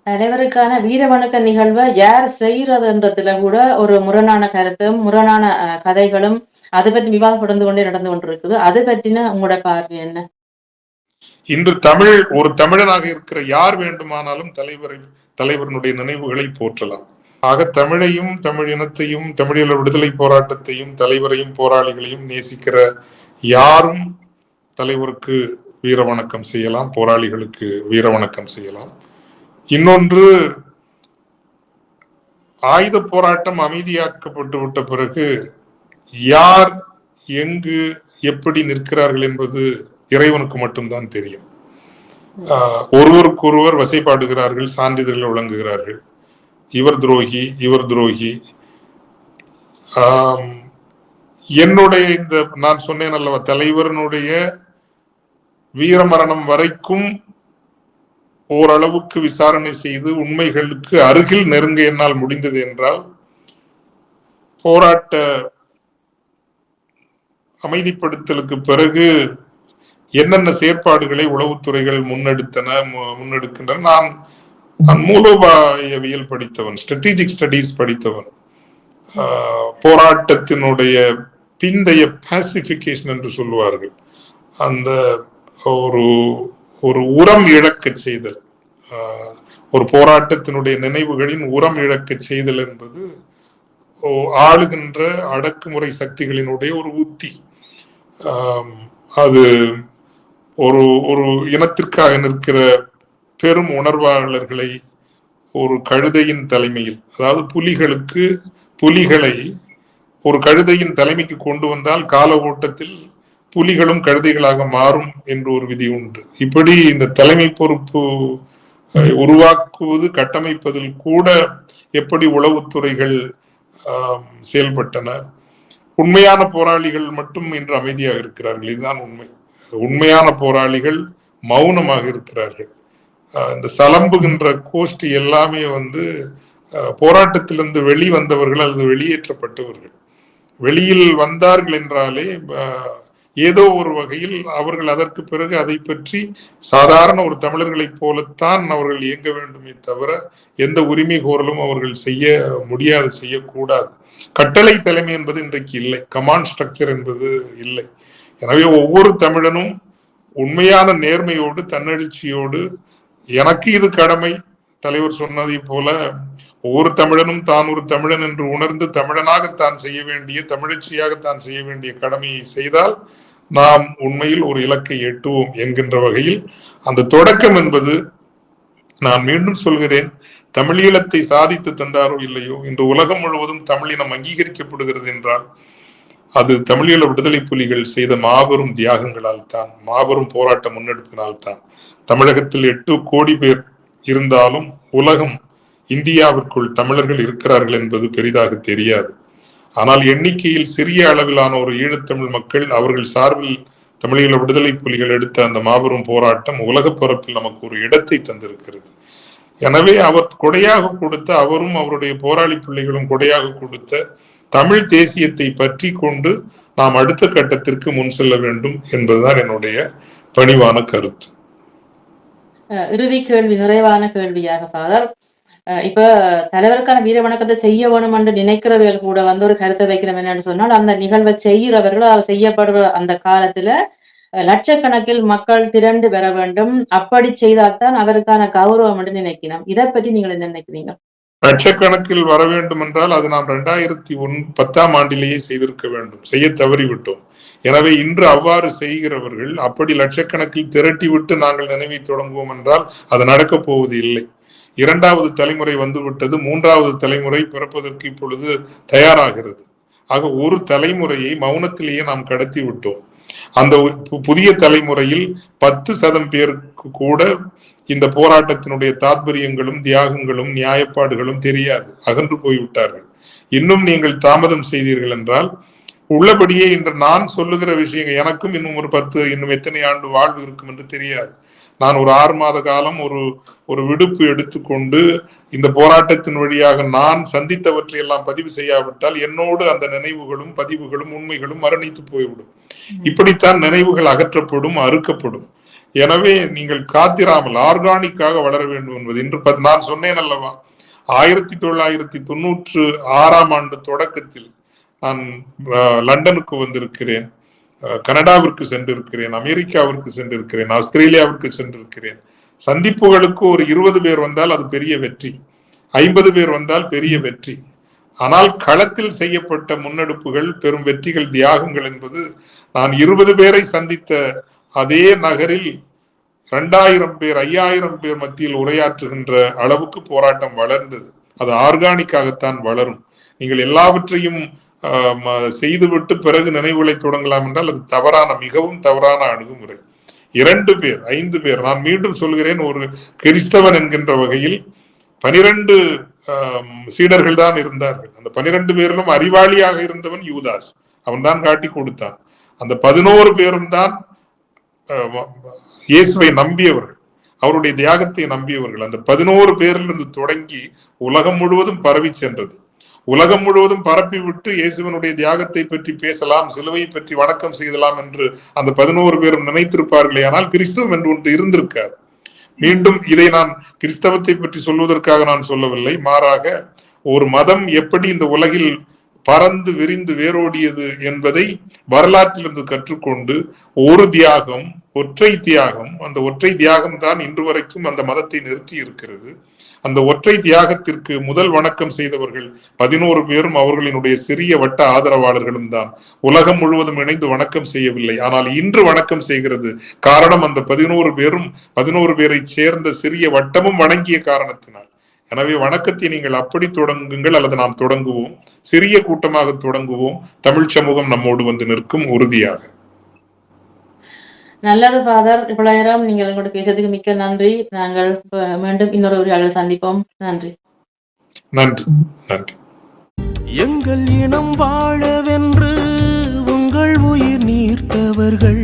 தலைவருக்கான வீர வணக்க நிகழ்வை யார் செய்யறதுன்றதுல கூட ஒரு முரணான கருத்தும் முரணான கதைகளும் அதை பற்றி விவாதப்பட்டு கொண்டே நடந்து கொண்டிருக்குது. அதை பற்றின உங்களோட பார்வை என்ன? இன்று ஒரு தமிழனாக இருக்கிற யார் வேண்டுமானாலும் தலைவருடைய நினைவுகளை போற்றலாம். ஆக தமிழையும், தமிழ் இனத்தையும், தமிழீழ விடுதலை போராட்டத்தையும், தலைவரையும், போராளிகளையும் நேசிக்கிற யாரும் தலைவருக்கு வீர வணக்கம் செய்யலாம், போராளிகளுக்கு வீர வணக்கம் செய்யலாம். இன்னொன்று, ஆயுத போராட்டம் அமைதியாக்கப்பட்டு விட்ட பிறகு யார் எங்கு எப்படி நிற்கிறார்கள் என்பது இறைவனுக்கு மட்டும்தான் தெரியும். ஒருவருக்கொருவர் வசைப்பாடுகிறார்கள், சான்றிதழ்கள் வழங்குகிறார்கள். இவர் துரோகி, இவர் துரோகி. என்னுடைய இந்த நான் சொன்னேன் அல்லவா, தலைவரனுடைய வீரமரணம் வரைக்கும் ஓரளவுக்கு விசாரணை செய்து உண்மைகளுக்கு அருகில் நெருங்க என்னால் முடிந்தது என்றால், போராட்ட அமைதிப்படுத்தலுக்கு பிறகு என்னென்ன செயற்பாடுகளை உளவுத்துறைகள் முன்னெடுக்கின்றன. நான் மூலோபாயவியல் படித்தவன், ஸ்ட்ராட்டஜிக் ஸ்டடீஸ் படித்தவன். போராட்டத்தினுடைய பிந்தைய பாசிபிகேஷன் என்று சொல்லுவார்கள், அந்த ஒரு உரம் இழக்க செய்தல், ஒரு போராட்டத்தினுடைய நினைவுகளின் உரம் இழக்க செய்தல் என்பது ஆளுகின்ற அடக்குமுறை சக்திகளினுடைய ஒரு உத்தி. அது ஒரு இனத்திற்காக நிற்கிற பெரும் உணர்வாளர்களை ஒரு கழுதையின் தலைமையில், அதாவது புலிகளை ஒரு கழுதையின் தலைமைக்கு கொண்டு வந்தால் கால ஓட்டத்தில் புலிகளும் கழுதைகளாக மாறும் என்று ஒரு விதி உண்டு. இப்படி இந்த தலைமை பொறுப்பு உருவாக்குவது, கட்டமைப்பதில் கூட எப்படி உளவுத்துறைகள் செயல்பட்டன. உண்மையான போராளிகள் மட்டும் இன்று அமைதியாக இருக்கிறார்கள், இதுதான் உண்மை. உண்மையான போராளிகள் மௌனமாக இருக்கிறார்கள். இந்த சலம்புகின்ற கோஷ்டி எல்லாமே போராட்டத்திலிருந்து வெளிவந்தவர்கள் அல்லது வெளியேற்றப்பட்டவர்கள். வெளியில் வந்தார்கள் என்றாலே ஏதோ ஒரு வகையில் அவர்கள் அதற்கு பிறகு அதை பற்றி சாதாரண ஒரு தமிழர்களைப் போலத்தான் அவர்கள் இயங்க வேண்டுமே தவிர எந்த உரிமை கோரலும் அவர்கள் செய்ய முடியாது, செய்யக்கூடாது. கட்டளை தலைமை என்பது இன்றைக்கு இல்லை, கமாண்ட் ஸ்ட்ரக்சர் என்பது இல்லை. எனவே ஒவ்வொரு தமிழனும் உண்மையான நேர்மையோடு, தன்னெழுச்சியோடு, எனக்கு இது கடமை, தலைவர் சொன்னதை போல ஒவ்வொரு தமிழனும் தான் ஒரு தமிழன் என்று உணர்ந்து தமிழனாக தான் செய்ய வேண்டிய, தமிழச்சியாக தான் செய்ய வேண்டிய கடமையை செய்தால் நாம் உண்மையில் ஒரு இலக்கை எட்டுவோம் என்கின்ற வகையில் அந்த தொடக்கம் என்பது, நான் மீண்டும் சொல்கிறேன், தமிழீழத்தை சாதித்து தந்தாரோ இல்லையோ, இன்று உலகம் முழுவதும் தமிழினம் அங்கீகரிக்கப்படுகிறது என்றால் அது தமிழீழ விடுதலை புலிகள் செய்த மாபெரும் தியாகங்களால் தான், மாபெரும் போராட்ட முன்னெடுப்பினால் தான். தமிழகத்தில் 8 கோடி பேர் இருந்தாலும் உலகம் இந்தியாவிற்குள் தமிழர்கள் இருக்கிறார்கள் என்பது பெரிதாக தெரியாது. ஆனால் எண்ணிக்கையில் சிறிய அளவிலான ஒரு ஈழத்தமிழ் மக்கள், அவர்கள் சார்பில் தமிழீழ விடுதலை புலிகள் எடுத்த அந்த மாபெரும் போராட்டம் உலக பரப்பில் நமக்கு ஒரு இடத்தை தந்திருக்கிறது. எனவே அவர் கொடையாக கொடுத்த, அவரும் அவருடைய போராளி பிள்ளைகளும் கொடையாக கொடுத்த தமிழ் தேசியத்தை பற்றி கொண்டு நாம் அடுத்த கட்டத்திற்கு முன் செல்ல வேண்டும் என்பதுதான் என்னுடைய பணிவான கருத்து. இறுதி கேள்வி, நிறைவான கேள்வியாக ஃபாதர், இப்ப தலைவருக்கான வீர வணக்கத்தை செய்ய வேணும் என்று நினைக்கிறவர்கள் கூட ஒரு கருத்தை வைக்கிறோம் என்னன்னு சொன்னால், அந்த நிகழ்வை செய்யறவர்கள் செய்யப்படுற அந்த காலத்துல லட்சக்கணக்கில் மக்கள் திரண்டு பெற வேண்டும், அப்படி செய்தால்தான் அவருக்கான கௌரவம் என்று நினைக்கிறோம். இதை பற்றி நீங்கள் என்ன நினைக்கிறீங்க? லட்சக்கணக்கில் வர வேண்டும் என்றால் அது நாம் 2010ஆம் ஆண்டிலேயே செய்திருக்க வேண்டும், செய்ய தவறிவிட்டோம். எனவே இன்று அவ்வாறு செய்கிறவர்கள் அப்படி லட்சக்கணக்கில் திரட்டி விட்டு நாங்கள் நினைவை தொடங்குவோம் என்றால் அது நடக்கப் போவது இல்லை. 2வது தலைமுறை வந்துவிட்டது, 3வது தலைமுறை பிறப்பதற்கு இப்பொழுது தயாராகிறது. ஆக ஒரு தலைமுறையை மௌனத்திலேயே நாம் கடத்தி விட்டோம். அந்த புதிய தலைமுறையில் 10% பேருக்கு கூட இந்த போராட்டத்தினுடைய தாற்பயங்களும் தியாகங்களும் நியாயப்பாடுகளும் தெரியாது, அகன்று போய்விட்டார்கள். இன்னும் நீங்கள் தாமதம் செய்தீர்கள் என்றால் உள்ளபடியே இன்று நான் சொல்லுகிற விஷயங்கள் எனக்கும் இன்னும் ஒரு 10, இன்னும் எத்தனை ஆண்டு வாழ்வு இருக்கும் என்று தெரியாது. நான் ஒரு 6 மாத காலம் ஒரு விடுப்பு எடுத்துக்கொண்டு இந்த போராட்டத்தின் வழியாக நான் சந்தித்தவற்றை எல்லாம் பதிவு செய்யாவிட்டால் என்னோடு அந்த நினைவுகளும் பதிவுகளும் உண்மைகளும் மரணித்து போய்விடும். இப்படித்தான் நினைவுகள் அகற்றப்படும், அறுக்கப்படும். எனவே நீங்கள் காத்திராமல் ஆர்கானிக்காக வளர வேண்டும் என்பது இன்று நான் சொன்னேன் அல்லவா, 1996ஆம் ஆண்டு தொடக்கத்தில் நான் லண்டனுக்கு வந்திருக்கிறேன், கனடாவிற்கு சென்றிருக்கிறேன், அமெரிக்காவிற்கு சென்றிருக்கிறேன், ஆஸ்திரேலியாவிற்கு சென்றிருக்கிறேன். சந்திப்புகளுக்கு ஒரு 20 பேர் வந்தால் அது பெரிய வெற்றி, 50 பேர் வந்தால் பெரிய வெற்றி. ஆனால் களத்தில் செய்யப்பட்ட முன்னெடுப்புகள், பெரும் வெற்றிகள், தியாகங்கள் என்பது, நான் 20 பேரை சந்தித்த அதே நகரில் 2000 பேர் 5000 பேர் மத்தியில் உரையாற்றுகின்ற அளவுக்கு போராட்டம் வளர்ந்தது. அது ஆர்கானிக்காகத்தான் வளரும். நீங்கள் எல்லாவற்றையும் செய்துவிட்டு பிறகு நினைவுகளை தொடங்கலாம் என்றால் அது தவறான, மிகவும் தவறான அணுகுமுறை. 2 பேர் 5 பேர், நான் மீண்டும் சொல்கிறேன், ஒரு கிறிஸ்தவன் என்கின்ற வகையில் 12 சீடர்கள் தான் இருந்தார்கள். அந்த 12 பேரிலும் அறிவாளியாக இருந்தவன் யூதாஸ், அவன் தான் காட்டி கொடுத்தான். அந்த 11 பேரும் தான் இயேசுவை நம்பியவர்கள், அவருடைய தியாகத்தை நம்பியவர்கள். அந்த 11 பேரிலிருந்து தொடங்கி உலகம் முழுவதும் பரவி சென்றது. உலகம் முழுவதும் பரப்பி விட்டு இயேசுவனுடைய தியாகத்தை பற்றி பேசலாம், சிலுவை பற்றி வணக்கம் செய்யலாம் என்று அந்த 11 பேரும் நினைத்திருப்பார்களே, ஆனால் கிறிஸ்தவம் என்று ஒன்று இருந்திருக்காது. மீண்டும் இதை நான் கிறிஸ்தவத்தை பற்றி சொல்வதற்காக நான் சொல்லவில்லை, மாறாக ஒரு மதம் எப்படி இந்த உலகில் பறந்து விரிந்து வேரோடியது என்பதை வரலாற்றிலிருந்து கற்றுக்கொண்டு ஒரு தியாகம், ஒற்றை தியாகம், அந்த ஒற்றை தியாகம் தான் இன்று வரைக்கும் அந்த மதத்தை நிறுத்தி இருக்கிறது. அந்த ஒற்றை தியாகத்திற்கு முதல் வணக்கம் செய்தவர்கள் 11 பேரும் அவர்களினுடைய சிறிய வட்ட ஆதரவாளர்களும் தான். உலகம் முழுவதும் இணைந்து வணக்கம் செய்யவில்லை, ஆனால் இன்று வணக்கம் செய்கிறது. காரணம் அந்த 11 பேரும் 11 பேரை சேர்ந்த சிறிய வட்டமும் வணங்கிய காரணத்தினால். எனவே வணக்கத்தை நீங்கள் அப்படி தொடங்குங்கள், அல்லது நாம் தொடங்குவோம், சிறிய கூட்டமாக தொடங்குவோம். தமிழ் சமூகம் நம்மோடு வந்து நிற்கும் உறுதியாக. நல்லது ஃபாதர், இவ்வளவு நேரம் நீங்கள் எங்களோட பேசுறதுக்கு மிக்க நன்றி. நாங்கள் மீண்டும் இன்னொரு உரையாடல் சந்திப்போம். நன்றி. நன்றி. நன்றி. எங்கள் இனம் வாழவென்று உங்கள் உயிர் நீர்த்தவர்கள்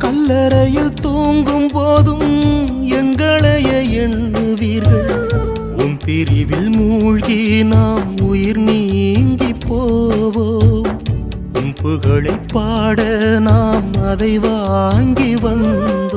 கல்லறையில் தூங்கும் போதும் எங்களைய எண்ணுவீர்கள். உன் பிரிவில் மூழ்கி நாம் உயிர் நீங்கி போவோம். உன் புகழை பாட நாம் அதை வாங்கி வந்தோம்.